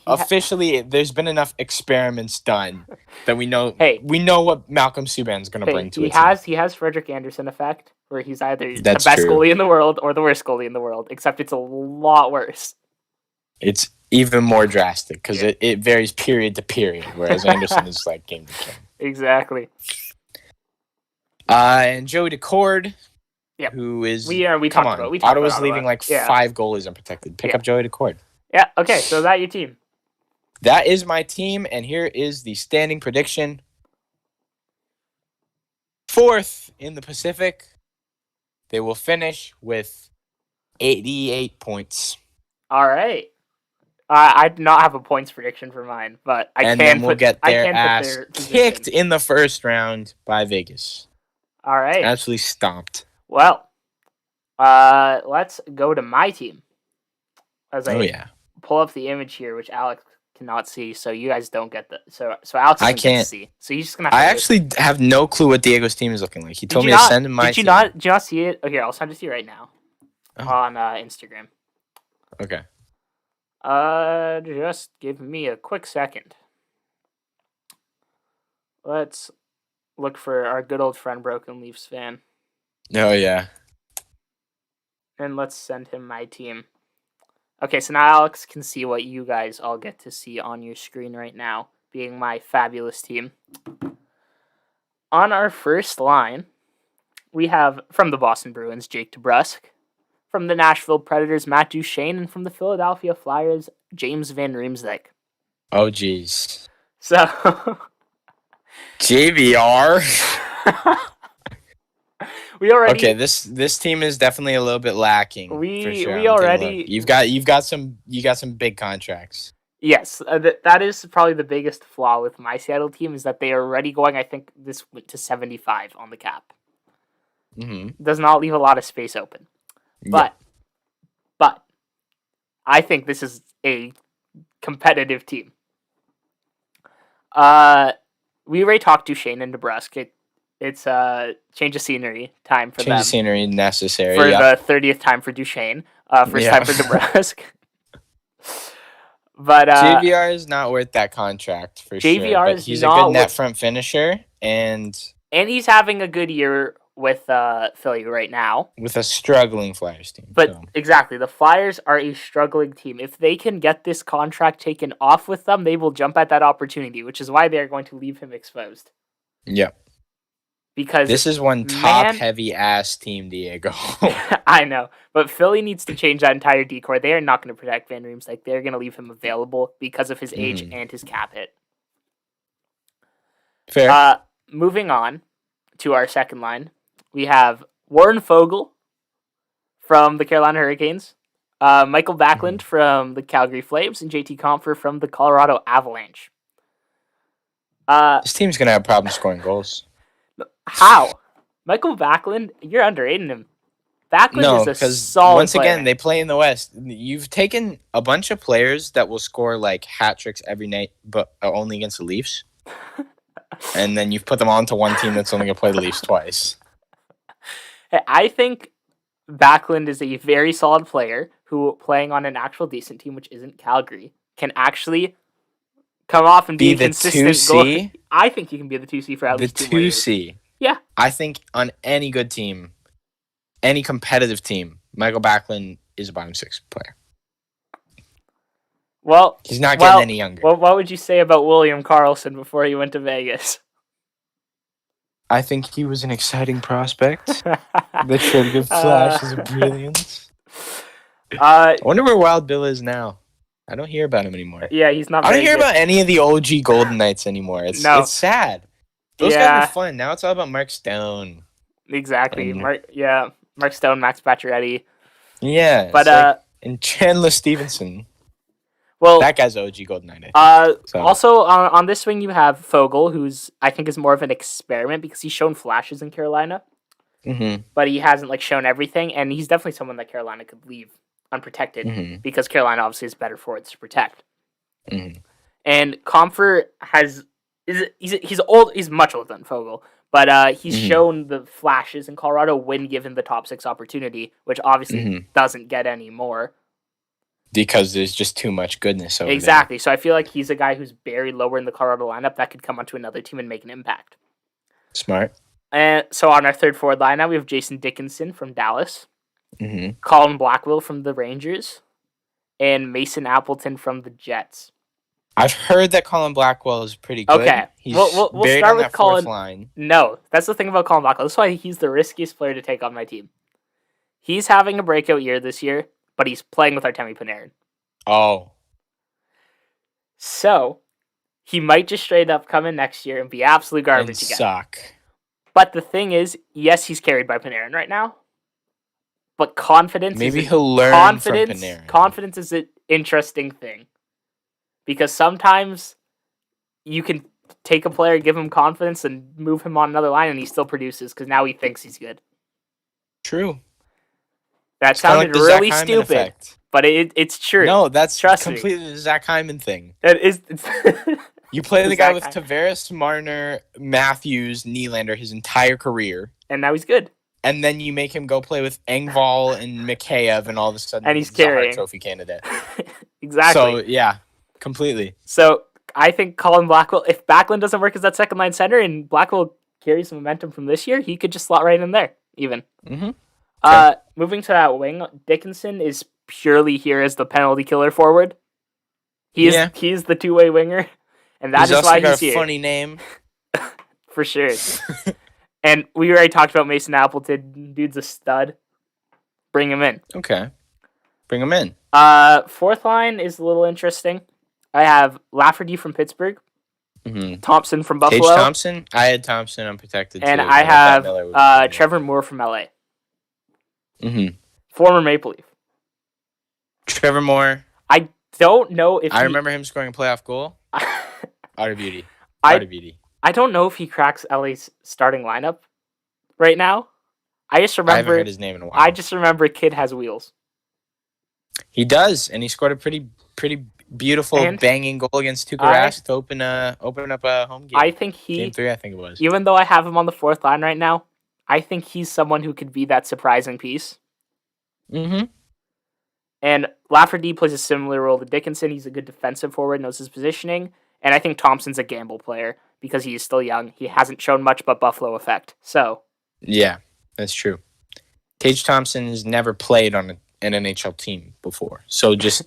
Officially, there's been enough experiments done that we know. Hey, we know what Malcolm Subban's going to bring to it. He has Frederick Anderson effect, where he's either the best goalie in the world or the worst goalie in the world. Except it's a lot worse. It's even more drastic because it varies period to period, whereas Anderson is like game to game. Exactly. And Joey Decord, yep. who is we talked about Ottawa's leaving like 5 goalies unprotected. Pick up Joey Decord. Yeah. Okay. So that's your team. That is my team, and here is the standing prediction. 4th in the Pacific. They will finish with 88 points. All right. I do not have a points prediction for mine, but we'll get their ass kicked in the first round by Vegas. All right. Absolutely stomped. Well, let's go to my team. Pull up the image here, which Alex cannot see, so you guys don't get the. So Alex doesn't get to see. So you're just gonna. I actually have no clue what Diego's team is looking like. He told me to send him my. Did you not see it? Okay, I'll send it to you right now on Instagram. Okay. Just give me a quick second. Let's look for our good old friend Broken Leafs fan. Oh, yeah. And let's send him my team. Okay, so now Alex can see what you guys all get to see on your screen right now, being my fabulous team. On our first line, we have from the Boston Bruins, Jake DeBrusk. From the Nashville Predators, Matt Duchene. And from the Philadelphia Flyers, James Van Riemsdyk. Oh, jeez. So... JVR. We already... Okay, this team is definitely a little bit lacking. For sure. We already... You got some big contracts. Yes, that is probably the biggest flaw with my Seattle team is that they are already going, I think, this to 75 on the cap. Mm-hmm. Does not leave a lot of space open. But I think this is a competitive team. We already talked to Shane and DeBrusk. It's change of scenery time for them. Change of scenery necessary. For the 30th time for Duchene. First time for DeBrusk. But JVR is not worth that contract for sure. JVR But he's a good net front finisher, and he's having a good year with Philly right now. With a struggling Flyers team. But exactly, the Flyers are a struggling team. If they can get this contract taken off with them, they will jump at that opportunity, which is why they are going to leave him exposed. Yep. Because this is one top-heavy ass team, Diego. I know, but Philly needs to change that entire decor. They are not going to protect Van Riemsdyk. They're going to leave him available because of his age and his cap hit. Fair. Moving on to our second line, we have Warren Foegele from the Carolina Hurricanes, Michael Backlund from the Calgary Flames, and JT Compher from the Colorado Avalanche. This team's going to have problems scoring goals. How? Michael Backlund, you're underrating him. Backlund is a solid once player. again, they play in the West. You've taken a bunch of players that will score like hat tricks every night, but only against the Leafs. And then you've put them onto one team that's only going to play the Leafs twice. I think Backlund is a very solid player who, playing on an actual decent team, which isn't Calgary, can actually come off and be a consistent 2C? I think he can be the 2C for at least 2 years. The 2C. Yeah. I think on any good team, any competitive team, Michael Backlund is a bottom 6 player. Well, he's not getting any younger. Well, what would you say about William Karlsson before he went to Vegas? I think he was an exciting prospect that showed good flashes of brilliance. I wonder where Wild Bill is now. I don't hear about him anymore. Yeah, he's not. I don't hear about any of the OG Golden Knights anymore. It's sad. Those guys were fun. Now it's all about Mark Stone. Exactly. Mark Stone, Max Pacioretty. Yeah, but and Chandler Stevenson. Well, that guy's OG Golden Knight. Also on this wing you have Foegele, who's I think is more of an experiment because he's shown flashes in Carolina, but he hasn't shown everything, and he's definitely someone that Carolina could leave unprotected because Carolina obviously has better forwards to protect. And Compher he's old. He's much older than Foegele, but he's shown the flashes in Colorado when given the top 6 opportunity, which obviously doesn't get any more. Because there's just too much goodness over Exactly. there. So I feel like he's a guy who's buried lower in the Colorado lineup that could come onto another team and make an impact. Smart. And so on our third forward line now, we have Jason Dickinson from Dallas, Colin Blackwell from the Rangers, and Mason Appleton from the Jets. I've heard that Colin Blackwell is pretty good. Okay. He's we'll buried start on with that Colin. Fourth line. No, that's the thing about Colin Blackwell. That's why he's the riskiest player to take on my team. He's having a breakout year this year, but he's playing with Artemi Panarin. Oh. So, he might just straight up come in next year and be absolute garbage again. Suck. But the thing is, yes, he's carried by Panarin right now. But confidence he'll learn from Panarin. Confidence is an interesting thing. Because sometimes you can take a player, give him confidence, and move him on another line, and he still produces because now he thinks he's good. True. That sounded really stupid. But it's true. No, that's completely the Zach Hyman thing. It's you play the guy with Tavares, Marner, Matthews, Nylander his entire career. And now he's good. And then you make him go play with Engvall and Mikheyev, and all of a sudden he's carrying. a trophy candidate. Exactly. So, yeah, completely. So, I think Colin Blackwell, if Backlund doesn't work as that second line center and Blackwell carries the momentum from this year, he could just slot right in there, even. Mm-hmm. Okay. Moving to that wing, Dickinson is purely here as the penalty killer forward. He's the two-way winger, and that is why he's here. He's also got a funny name. For sure. And we already talked about Mason Appleton. Dude's a stud. Bring him in. Okay. Bring him in. Fourth line is a little interesting. I have Lafferty from Pittsburgh. Mm-hmm. Thompson from Buffalo. Tage Thompson? I had Thompson unprotected, and too. I have Trevor Moore from LA. Mm-hmm. Former Maple Leaf. Trevor Moore. I don't know if I remember him scoring a playoff goal. Out of beauty. I don't know if he cracks LA's starting lineup right now. I haven't heard his name in a while. I just remember Kid has wheels. He does, and he scored a pretty beautiful banging goal against Tuukka Rask to open up a home game. I think Game 3, I think it was. Even though I have him on the fourth line right now, I think he's someone who could be that surprising piece. Mm-hmm. And Lafferty plays a similar role to Dickinson. He's a good defensive forward, knows his positioning. And I think Thompson's a gamble player because he is still young. He hasn't shown much but Buffalo effect. So yeah, that's true. Tage Thompson has never played on an NHL team before. So just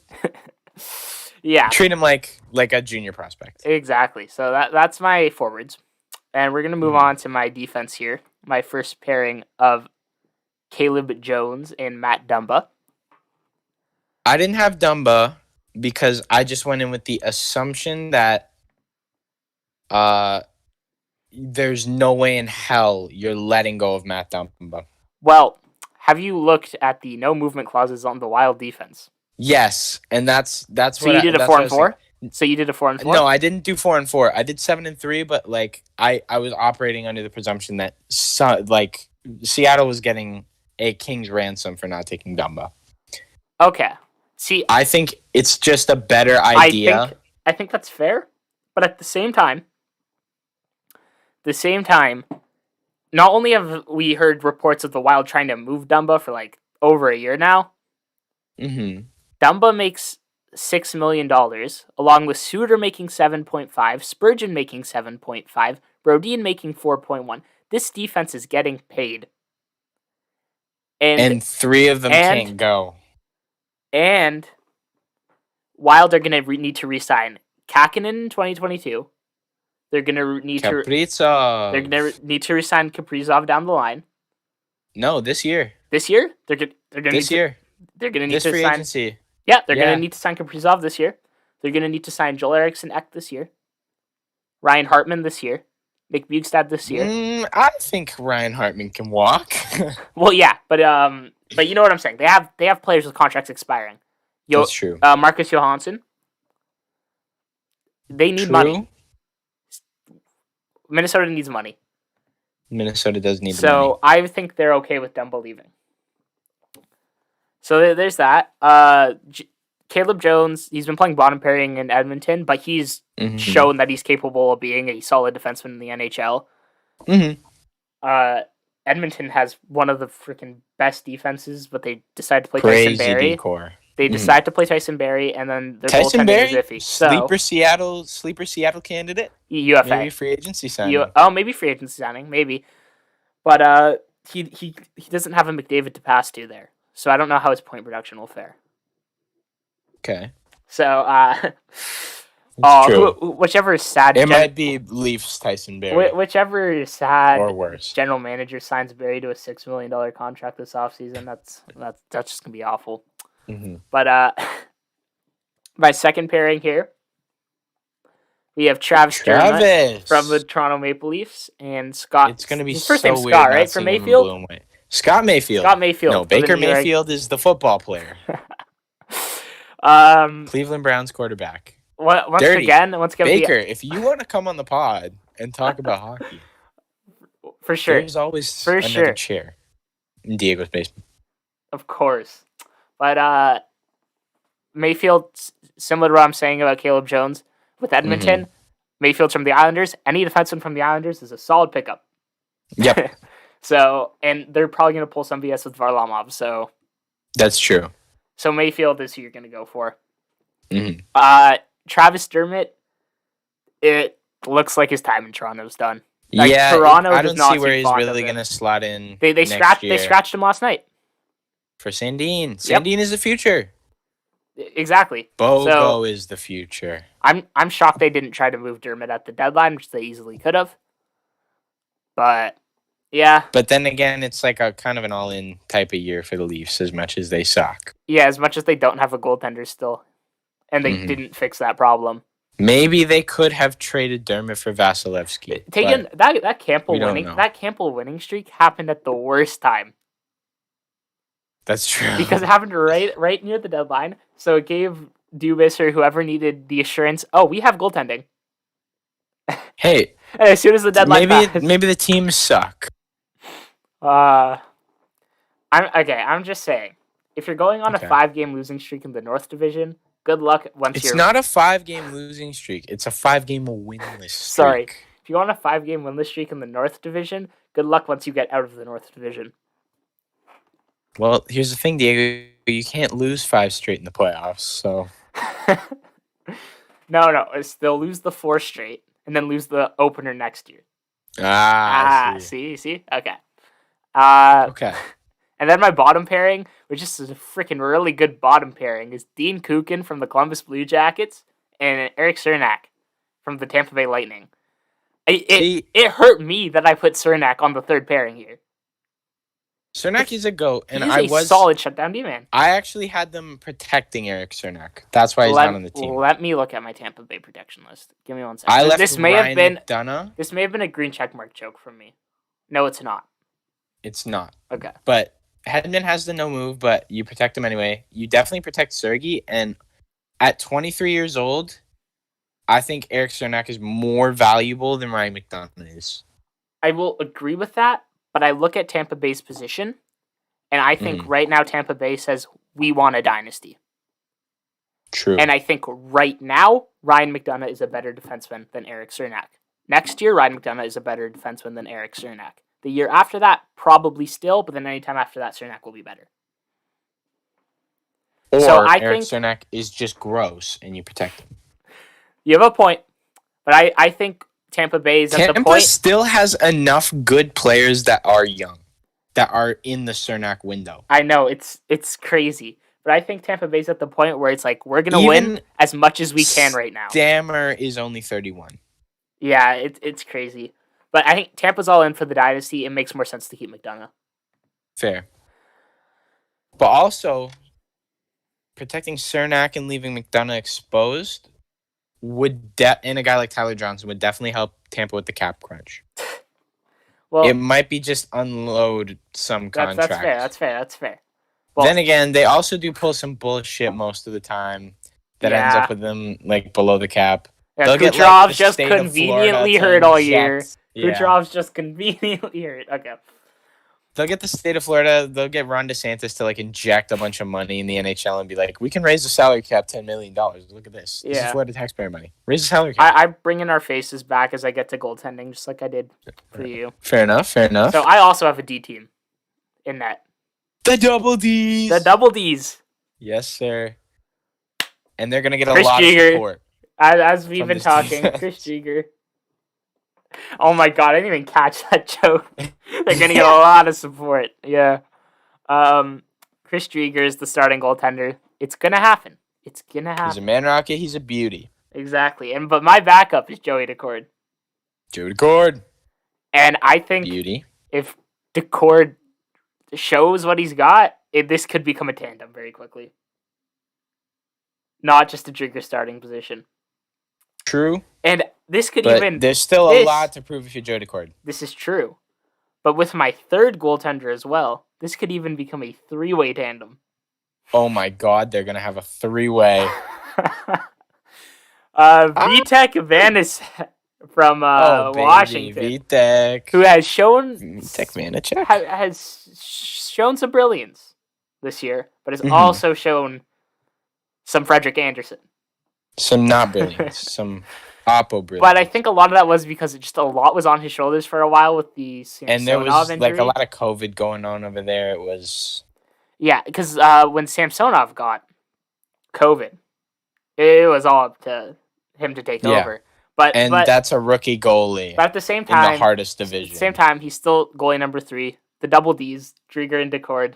treat him like a junior prospect. Exactly. So that's my forwards. And we're going to move on to my defense here. My first pairing of Caleb Jones and Matt Dumba. I didn't have Dumba because I just went in with the assumption that there's no way in hell you're letting go of Matt Dumba. Well, have you looked at the no movement clauses on the Wild defense? Yes, and that's so you did a 4-4? So you did a 4-4? No, I didn't do 4-4. I did 7-3, but I was operating under the presumption that Seattle was getting a king's ransom for not taking Dumba. Okay. See, I think it's just a better idea. I think that's fair, but at the same time, not only have we heard reports of the Wild trying to move Dumba for over a year now. Mm-hmm. Dumba makes $6 million, along with Suter making 7.5, Spurgeon making 7.5, Brodin making 4.1. This defense is getting paid, and three of them can't go. And Wild are going to need to re-sign Kraken in 2022. They're going to need to re-sign Kaprizov down the line. No, this year. This year? They're going to need to sign agency. Yeah, they're going to need to sign Kaprizov this year. They're going to need to sign Joel Eriksson Ek this year. Ryan Hartman this year. Nick Bjugstad this year. I think Ryan Hartman can walk. Well, yeah, but you know what I'm saying. They have players with contracts expiring. That's true. Marcus Johansson. They need money. Minnesota needs money. Minnesota does need money. So I think they're okay with Dumba leaving. So there's that. Caleb Jones, he's been playing bottom pairing in Edmonton, but he's shown that he's capable of being a solid defenseman in the NHL. Mm-hmm. Edmonton has one of the freaking best defenses, but they decide to play Tyson Barrie. Decor. They decide to play Tyson Barrie, and then their goaltending is iffy. Sleeper Seattle candidate. UFA. Maybe free agency signing. Maybe free agency signing, maybe. But he doesn't have a McDavid to pass to there, so I don't know how his point production will fare. Okay. So, whichever is sad. It might be Leafs Tyson Barrie. Whichever is sad. Or worse. General manager signs Barrie to a $6 million contract this offseason. That's just gonna be awful. Mm-hmm. But my second pairing here, we have Travis Dermott from the Toronto Maple Leafs and Scott. It's gonna be his first so name's weird Scott, right? From Mayfield. Scott Mayfield. No, Baker Mayfield is the football player. Cleveland Browns quarterback. Once again, Baker, if you want to come on the pod and talk about hockey, for sure, there's always another chair in Diego's basement. Of course, but Mayfield, similar to what I'm saying about Caleb Jones with Edmonton, Mayfield's from the Islanders. Any defenseman from the Islanders is a solid pickup. Yep. So, and they're probably going to pull some BS with Varlamov. So that's true. So Mayfield is who you're going to go for. Mm-hmm. Travis Dermott, it looks like his time in Toronto is done. Like, Yeah, Toronto I does don't not see where seem he's fond of really him. gonna slot in. They scratched him last night For Sandin. Yep. Sandin is the future. Exactly. Bogo is the future. I'm shocked they didn't try to move Dermott at the deadline, which they easily could have. But yeah. But then again, it's like a kind of an all-in type of year for the Leafs, as much as they suck. Yeah, as much as they don't have a goaltender still, and they didn't fix that problem. Maybe they could have traded Dermott for Vasilevsky. Taking that Campbell winning streak happened at the worst time. That's true. Because it happened right near the deadline, so it gave Dubas or whoever needed the assurance, oh, we have goaltending. Hey, and as soon as the deadline passed, maybe the teams suck. I'm just saying, if you're going on a 5-game losing streak in the North Division, good luck It's not a 5-game losing streak. It's a 5-game winless streak. Sorry. If you want a 5-game winless streak in the North Division, good luck once you get out of the North Division. Well, here's the thing, Diego. You can't lose 5 straight in the playoffs, so... No. They'll lose the 4 straight, and then lose the opener next year. See? Okay. Okay. And then my bottom pairing, which is a freaking really good bottom pairing, is Dean Kukin from the Columbus Blue Jackets and Eric Cernak from the Tampa Bay Lightning. It hurt me that I put Cernak on the third pairing here. Cernak is a GOAT, and he's a solid shutdown D-man. I actually had them protecting Eric Cernak. That's why he's not on the team. Let me look at my Tampa Bay protection list. Give me 1 second. I left this may have been McDonough. This may have been a green checkmark joke from me. No, it's not. It's not. Okay. But Hedman has the no move, but you protect him anyway. You definitely protect Sergei, and at 23 years old, I think Eric Cernak is more valuable than Ryan McDonough is. I will agree with that. But I look at Tampa Bay's position, and I think right now Tampa Bay says, we want a dynasty. True. And I think right now, Ryan McDonough is a better defenseman than Eric Cernak. Next year, Ryan McDonough is a better defenseman than Eric Cernak. The year after that, probably still, but then anytime after that, Cernak will be better. Or Eric Cernak is just gross, and you protect him. You have a point, but I think... Tampa Bay is at the point... Tampa still has enough good players that are young, that are in the Cernak window. I know, it's crazy. But I think Tampa Bay's at the point where it's like, we're going to win as much as we can right now. Stammer is only 31. Yeah, it's crazy. But I think Tampa's all in for the dynasty. It makes more sense to keep McDonough. Fair. But also, protecting Cernak and leaving McDonough exposed... and a guy like Tyler Johnson would definitely help Tampa with the cap crunch. Well, it might be just unload some contracts. That's fair. Well, then again, they also do pull some bullshit most of the time that ends up with them like below the cap. Yeah, Kucherov's just conveniently hurt all year. Kucherov's just conveniently hurt. Okay. They'll get the state of Florida. They'll get Ron DeSantis to like inject a bunch of money in the NHL and be like, we can raise the salary cap $10 million. Look at this. This is Florida taxpayer money. Raise the salary cap. I bring in our faces back as I get to goaltending, just like I did for you. Fair enough. So I also have a D team in that. The Double Ds. Yes, sir. And they're going to get a lot of support. As we've been talking, Chris Jieger. Oh my god, I didn't even catch that joke. They're gonna get a lot of support. Yeah. Chris Drieger is the starting goaltender. It's gonna happen. He's a man rocket, he's a beauty. Exactly. But my backup is Joey Decord. And I think if Decord shows what he's got, this could become a tandem very quickly. Not just a Drieger starting position. True. And this could there's still a lot to prove if you're Joe Decord. This is true. But with my third goaltender as well, this could even become a 3-way tandem. Oh my god, they're going to have a 3-way. Vitek Vanis from Washington. Vitek. Who has shown... Vitek Vanacek? Has shown some brilliance this year, but has also shown some Frederick Anderson. Some not brilliance. Some oppo brilliance. But I think a lot of that was because just a lot was on his shoulders for a while with the Samsonov and there was injury. Like a lot of COVID going on over there. It was... Yeah, because when Samsonov got COVID, it was all up to him to take over. But that's a rookie goalie. But at the same time, in the hardest division. At the same time, he's still goalie number 3. The double Ds, Drieger and Decord.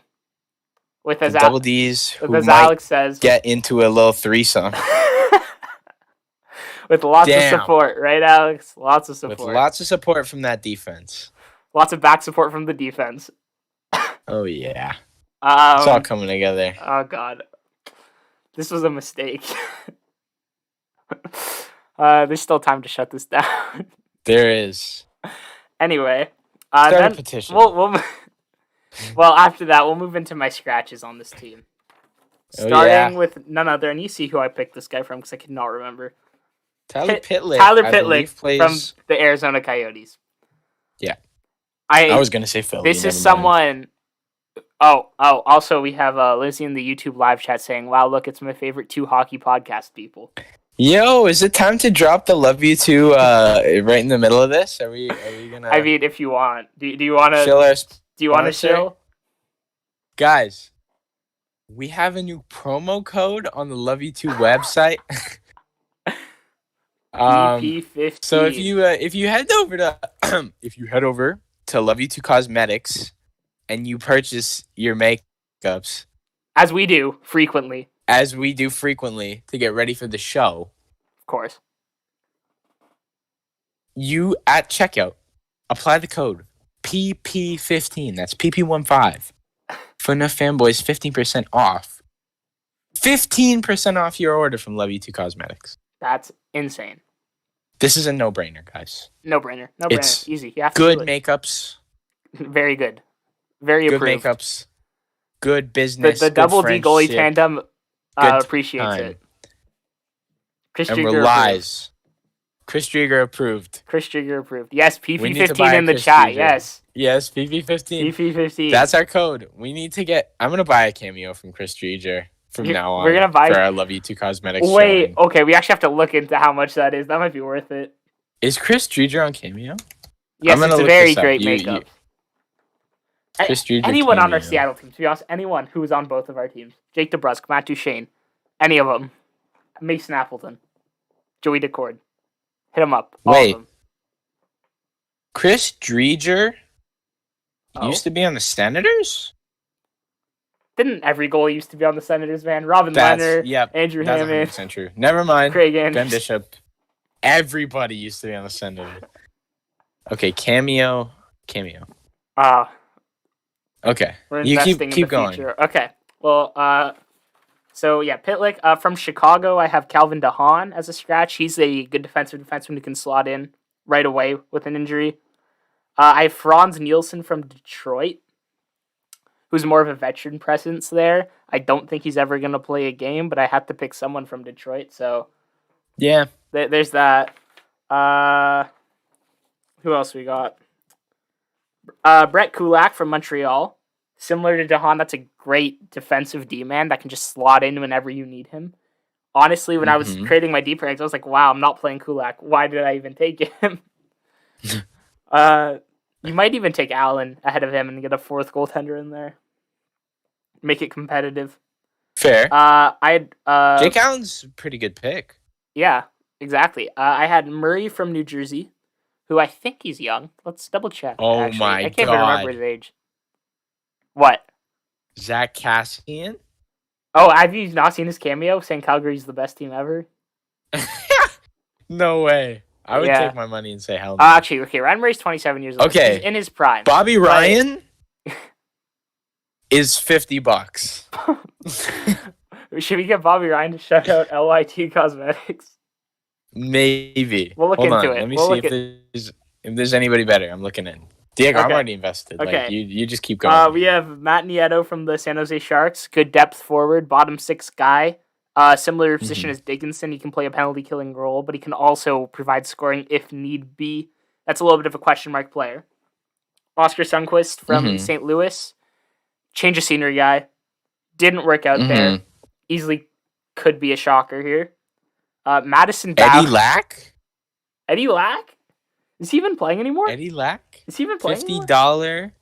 With the double Ds, who as might Alex says, get into a little threesome. With lots of support, right, Alex? Lots of support. With lots of support from that defense. Lots of back support from the defense. Oh, yeah. It's all coming together. Oh, God. This was a mistake. There's still time to shut this down. There is. Anyway. Start a petition. Well, after that, we'll move into my scratches on this team. Starting with none other, and you see who I picked this guy from because I cannot remember. Tyler Pitlick. From the Arizona Coyotes. Yeah. I was going to say Philly. This is someone... also, we have Lizzie in the YouTube live chat saying, wow, look, it's my favorite 2 hockey podcast people. Yo, is it time to drop the Love You 2 right in the middle of this? Are we gonna... I mean, if you want. Do you want to... Do you want to chill? Guys, we have a new promo code on the Love You 2 website. PP15. So if you head over to Love You 2 Cosmetics and you purchase your makeups, as we do frequently to get ready for the show, of course, you at checkout apply the code PP15. That's PP15 for enough fanboys. 15% off. 15% off your order from Love You 2 Cosmetics. That's insane. This is a no-brainer, guys. No-brainer. It's easy. You have to good do it. Makeups. Very good. Very good approved. Makeups. Good business. The double D goalie tandem appreciates it. Chris Drieger relies. Chris Drieger approved. Yes, PP15 in the chat. Drieger. Yes, PP15. PP15. That's our code. We need to get... I'm going to buy a cameo from Chris Drieger from now on. We're going to buy... for our Love You 2 Cosmetics Wait, showing. Okay, we actually have to look into how much that is. That might be worth it. Is Chris Drieger on cameo? Yes, it's a very great makeup. Chris Drieger anyone cameo. On our Seattle team, to be honest, anyone who is on both of our teams. Jake DeBrusk, Matt Duchene, any of them. Mason Appleton, Joey Decord. Hit him up. All of them. Chris Drieger used to be on the Senators? Didn't every goalie used to be on the Senators, man? Robin Leonard, Andrew Hammond. That's 100% true. Never mind. Kraken. Ben Bishop. Everybody used to be on the Senators. Okay, cameo. Okay. You keep going. Future. Okay. Well, so yeah, Pitlick from Chicago. I have Calvin DeHaan as a scratch. He's a good defenseman who can slot in right away with an injury. I have Franz Nielsen from Detroit, who's more of a veteran presence there. I don't think he's ever going to play a game, but I have to pick someone from Detroit. So yeah, there's that. Who else we got? Brett Kulak from Montreal. Similar to DeHaan, that's a great defensive D-man that can just slot in whenever you need him. Honestly, when I was creating my deep ranks, I was like, wow, I'm not playing Kulak. Why did I even take him? You might even take Allen ahead of him and get a 4th goaltender in there. Make it competitive. Fair. Jake Allen's a pretty good pick. Yeah, exactly. I had Murray from New Jersey, who I think he's young. Let's double check. Oh actually. my god! I can't even remember his age. What? Zach Cassian? Oh, have you not seen his cameo saying Calgary's the best team ever? No way. I would take my money and say hell no. Actually, okay, Ryan Murray's 27 years old. Okay. He's in his prime. Bobby Ryan is $50. Should we get Bobby Ryan to shout out LYT Cosmetics? Maybe. We'll look into it. Let me see if there's anybody better. I'm looking in. Diego, I'm already invested. Okay. Like, you just keep going. We have Matt Nieto from the San Jose Sharks. Good depth forward, bottom 6 guy. Similar position as Dickinson. He can play a penalty-killing role, but he can also provide scoring if need be. That's a little bit of a question mark player. Oscar Sundqvist from St. Louis. Change of scenery guy. Didn't work out there. Easily could be a shocker here. Madison Bauer. Eddie Lack? Eddie Lack? Is he even playing anymore? Eddie Lack? Is he even playing $50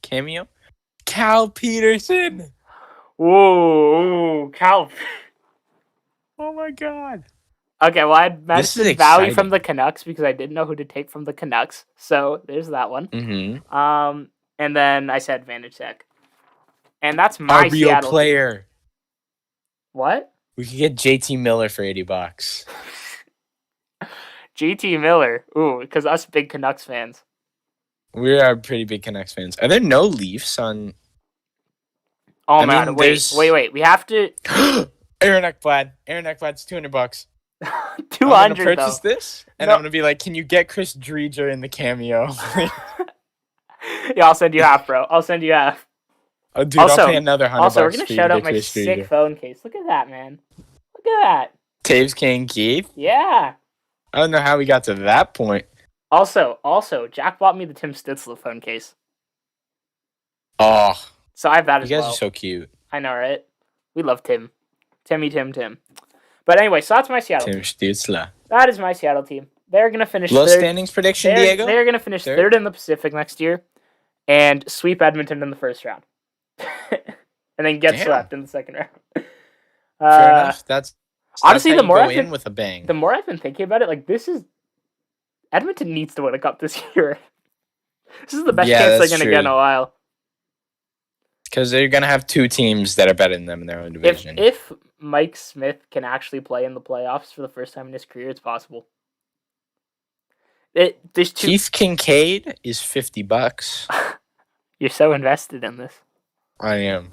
cameo? Cal Peterson! Whoa, Cal. Oh my god. Okay, well, I had Madison Valley from exciting. the Canucks because I didn't know who to take from the Canucks. So there's that one. Mm-hmm. And then I said Vantage Tech. And that's my Our real Seattle player. Team. What? We could get JT Miller for $80. JT Miller. Ooh, because us big Canucks fans. We are pretty big Canucks fans. Are there no Leafs on? Oh my god! Wait! We have to. Aaron Ekblad. Aaron Ekblad's $200. 200. I'm gonna purchase this, and No. I'm gonna be like, "Can you get Chris Driedger in the cameo?" Yeah, I'll send you half, bro. I'll send you half. Oh, dude, I'll pay another $100. Also, we're gonna shout out my sick phone case. Look at that, man. Look at that. Taves King Keith. Yeah. I don't know how we got to that point. Also, Jack bought me the Tim Stützle phone case. Oh, so I have that as well. You guys are so cute. I know, right? We love Tim. Tim. But anyway, so that's my Seattle Tim Stützle. That is my Seattle team. They're going to finish Low third. standings prediction, Diego? They're going to finish third in the Pacific next year and sweep Edmonton in the first round. And then get swept in the second round. Fair enough. That's honestly the more I've been with a bang. The more I've been thinking about it, like Edmonton needs to win a cup this year. This is the best chance they're going to get in a while. Because they're going to have two teams that are better than them in their own division. If Mike Smith can actually play in the playoffs for the first time in his career, it's possible. Keith Kincaid is $50. You're so invested in this. I am.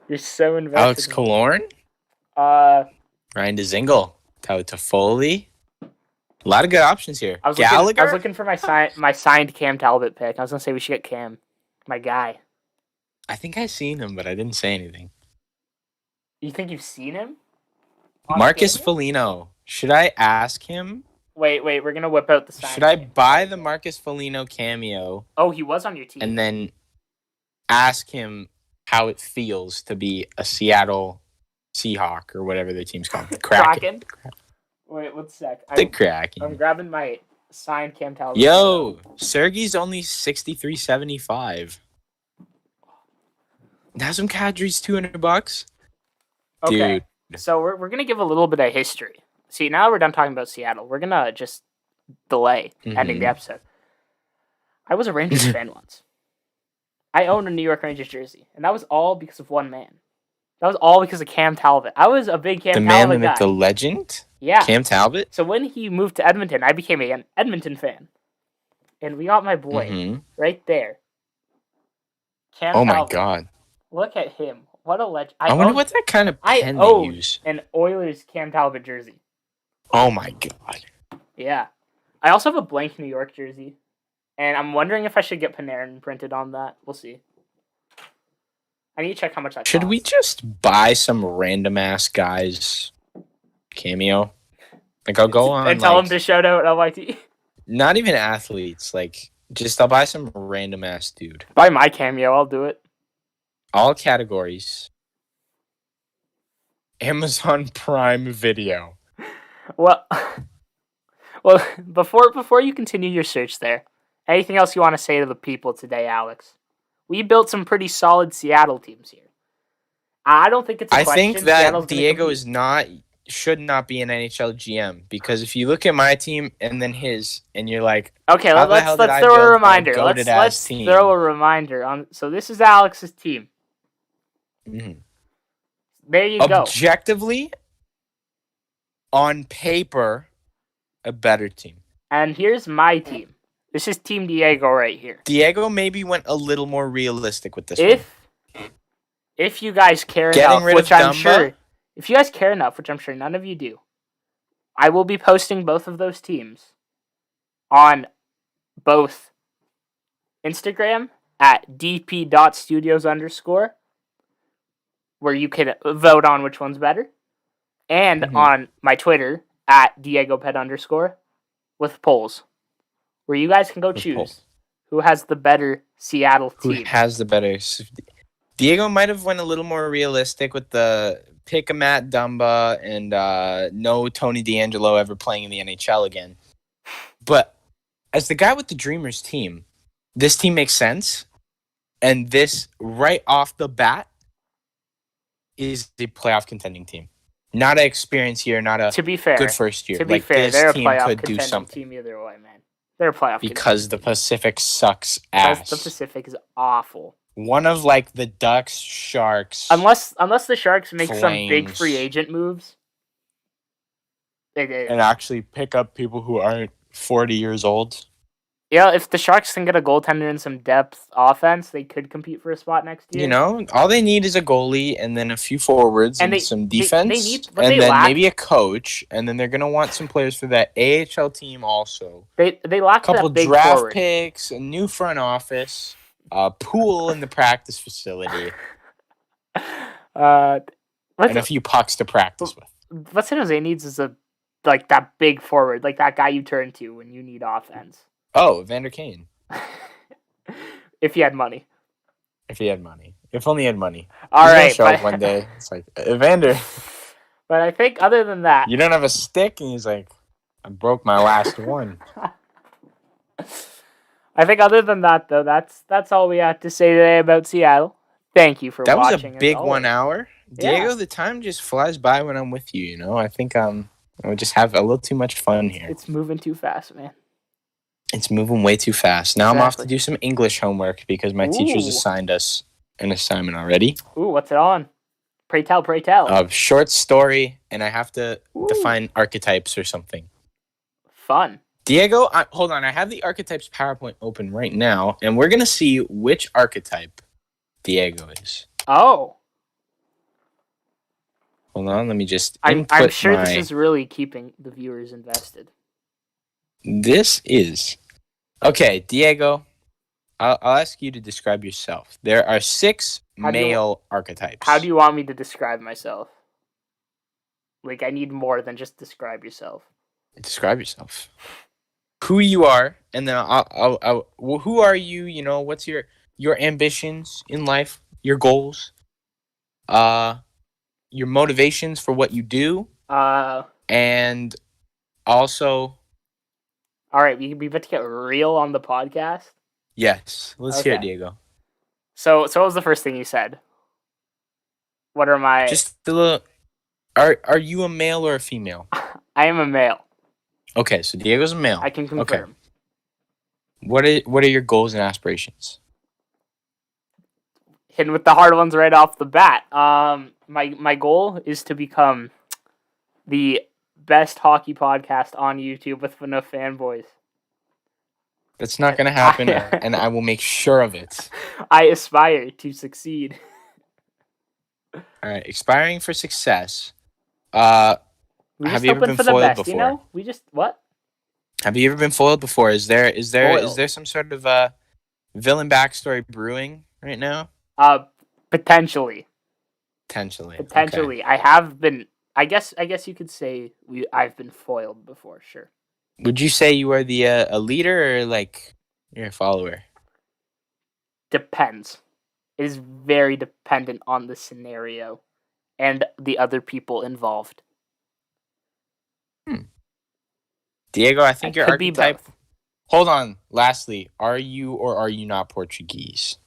You're so invested. Alex Killorn? Ryan DeZingle. Tyler Toffoli. A lot of good options here. Gallagher? I was looking for my signed Cam Talbot pick. I was going to say we should get Cam. My guy. I think I seen him, but I didn't say anything. You think you've seen him? Marcus Foligno. Should I ask him? Wait. We're going to whip out the sign. Should I buy the Marcus Foligno cameo? Oh, he was on your team. And then ask him how it feels to be a Seattle Seahawk or whatever their team's called. Kraken. Wait, 1 sec. The Kraken. I'm grabbing my signed Cam Talbot. Yo, Sergey's only $63.75. Nazem Kadri's $200. Okay. Dude. So we're gonna give a little bit of history. See, now we're done talking about Seattle. We're gonna just delay ending the episode. I was a Rangers fan once. I owned a New York Rangers jersey, and that was all because of one man. That was all because of Cam Talbot. I was a big Cam Talbot guy. The man, the legend? Yeah. Cam Talbot? So when he moved to Edmonton, I became an Edmonton fan. And we got my boy right there. Cam Talbot. My God. Look at him. What a legend. I wonder what that kind of pen they use. An Oilers Cam Talbot jersey. Oh my God. Yeah. I also have a blank New York jersey. And I'm wondering if I should get Panarin printed on that. We'll see. I need to check how much that costs. Should we just buy some random ass guy's cameo? Like I'll go on and tell him to shout out LYT. Not even athletes. Like just I'll buy some random ass dude. Buy my cameo. I'll do it. All categories. Amazon Prime Video. Well, before you continue your search there, anything else you want to say to the people today, Alex? We built some pretty solid Seattle teams here. I don't think it's a question. I think that Diego should not be an NHL GM because if you look at my team and then his, and you're like, okay, let's throw a reminder. Let's throw a reminder on. So this is Alex's team. Mm-hmm. There you go. Objectively, on paper, a better team. And here's my team. This is Team Diego right here. Diego maybe went a little more realistic with this one. If you guys care enough, which I'm sure, if you guys care enough, which I'm sure none of you do, I will be posting both of those teams on both Instagram at dp.studios_, where you can vote on which one's better, and on my Twitter at DiegoPet_, with polls, where you guys can go choose who has the better Seattle team. Who has the better... Diego might have went a little more realistic with the pick a Matt Dumba and no Tony DeAngelo ever playing in the NHL again. But as the guy with the Dreamers team, this team makes sense. And this, right off the bat, is the playoff contending team. not an experience year, not a to be fair, good first year. To be fair, this they're a team playoff could do contending something. team either way, man. They're a playoff because the Pacific sucks because ass. the Pacific is awful. One of like the Ducks, Sharks, unless the Sharks make Flames, some big free agent moves, and actually pick up people who aren't 40 years old. Yeah, if the Sharks can get a goaltender and some depth offense, they could compete for a spot next year. You know, all they need is a goalie and then a few forwards and some defense, and then maybe a coach, and then they're gonna want some players for that AHL team also. They lack a couple that big draft forward. picks, a new front office, a pool in the practice facility, and a few pucks to practice with. What San Jose needs is that big forward, like that guy you turn to when you need offense. Oh, Vander Kane. If he had money. If only he had money. All He's right. gonna show up one day. It's like, Evander. But I think other than that. You don't have a stick? And he's like, I broke my last one. I think other than that, though, that's all we have to say today about Seattle. Thank you for watching. That was a big 1 hour. Diego, the time just flies by when I'm with you, you know? I think I would just have a little too much fun here. It's moving too fast, man. It's moving way too fast. Now I'm off to do some English homework because my teachers assigned us an assignment already. Ooh, what's it on? Pray tell, pray tell. A short story, and I have to define archetypes or something. Fun. Diego, hold on. I have the archetypes PowerPoint open right now, and we're going to see which archetype Diego is. Oh. Hold on. Let me just I'm sure this is really keeping the viewers invested. This is... Okay, Diego, I'll ask you to describe yourself. There are 6 male archetypes. How do you want me to describe myself? Like, I need more than just describe yourself. Describe yourself. Who you are, and then who are you? You know, what's your ambitions in life, your goals, your motivations for what you do, and also. All right, we about to get real on the podcast. Yes, let's hear it, Diego. So what was the first thing you said? What are my? Just a little. Are you a male or a female? I am a male. Okay, so Diego's a male. I can confirm. Okay. What are your goals and aspirations? Hitting with the hard ones right off the bat. My goal is to become the best hockey podcast on YouTube with enough fanboys. That's not going to happen, and I will make sure of it. I aspire to succeed. All right, aspiring for success. Have you ever been foiled before? You know? What? Have you ever been foiled before? Is there some sort of villain backstory brewing right now? Potentially. Potentially. Okay. I have been. I guess you could say I've been foiled before. Sure. Would you say you are a leader or like you're a follower? Depends. It is very dependent on the scenario and the other people involved. Diego, I think your archetype. Hold on. Lastly, are you or are you not Portuguese?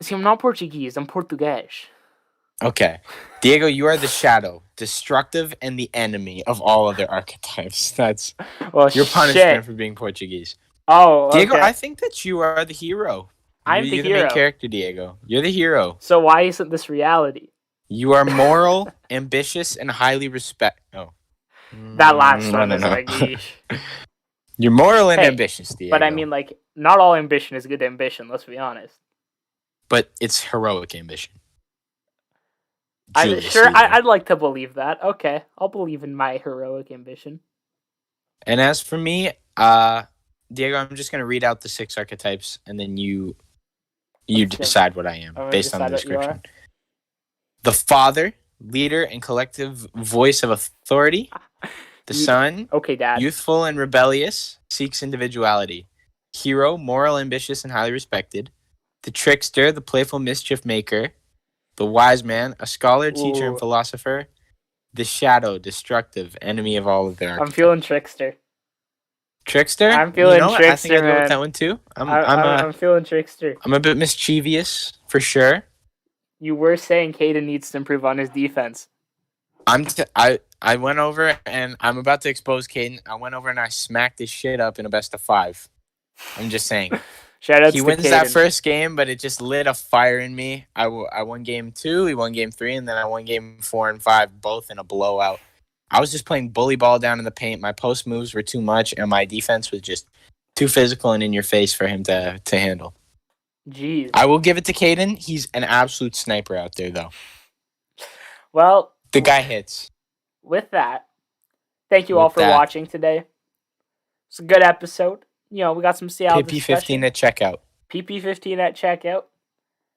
See, I'm not Portuguese. I'm Portuguese. Okay. Diego, you are the shadow, destructive, and the enemy of all other archetypes. That's your punishment for being Portuguese. Oh, okay. Diego, I think that you are the hero. You're the main character, Diego. You're the hero. So why isn't this reality? You are moral, ambitious, and highly respect. Oh. That last one is like... You're moral and ambitious, Diego. But I mean, like, not all ambition is good ambition, let's be honest. But it's heroic ambition. I'd like to believe that. Okay, I'll believe in my heroic ambition. And as for me, Diego, I'm just going to read out the 6 archetypes, and then you decide what I am based on the description. The father, leader, and collective voice of authority. The son, okay, Dad. Youthful and rebellious, seeks individuality. Hero, moral, ambitious, and highly respected. The trickster, the playful mischief maker. The wise man, a scholar, teacher, and philosopher. The shadow, destructive, enemy of all of their archetypes. I'm feeling trickster. Trickster? I'm feeling trickster, I think I'd go with that one too. I'm feeling trickster. I'm a bit mischievous, for sure. You were saying Caden needs to improve on his defense. I went over and I'm about to expose Caden. I went over and I smacked his shit up in a best of 5. I'm just saying. He wins that first game, but it just lit a fire in me. I won game 2, he won game 3, and then I won game 4 and 5, both in a blowout. I was just playing bully ball down in the paint. My post moves were too much, and my defense was just too physical and in your face for him to handle. Jeez. I will give it to Caden. He's an absolute sniper out there, though. Well, the guy hits. With that, thank you all for watching today. It's a good episode. You know, we got some Seattle PP15 at checkout. PP15 at checkout.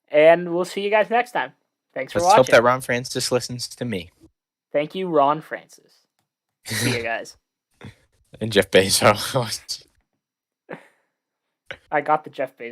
And we'll see you guys next time. Thanks for watching. Let's hope that Ron Francis listens to me. Thank you, Ron Francis. See you guys. And Jeff Bezos. I got the Jeff Bezos.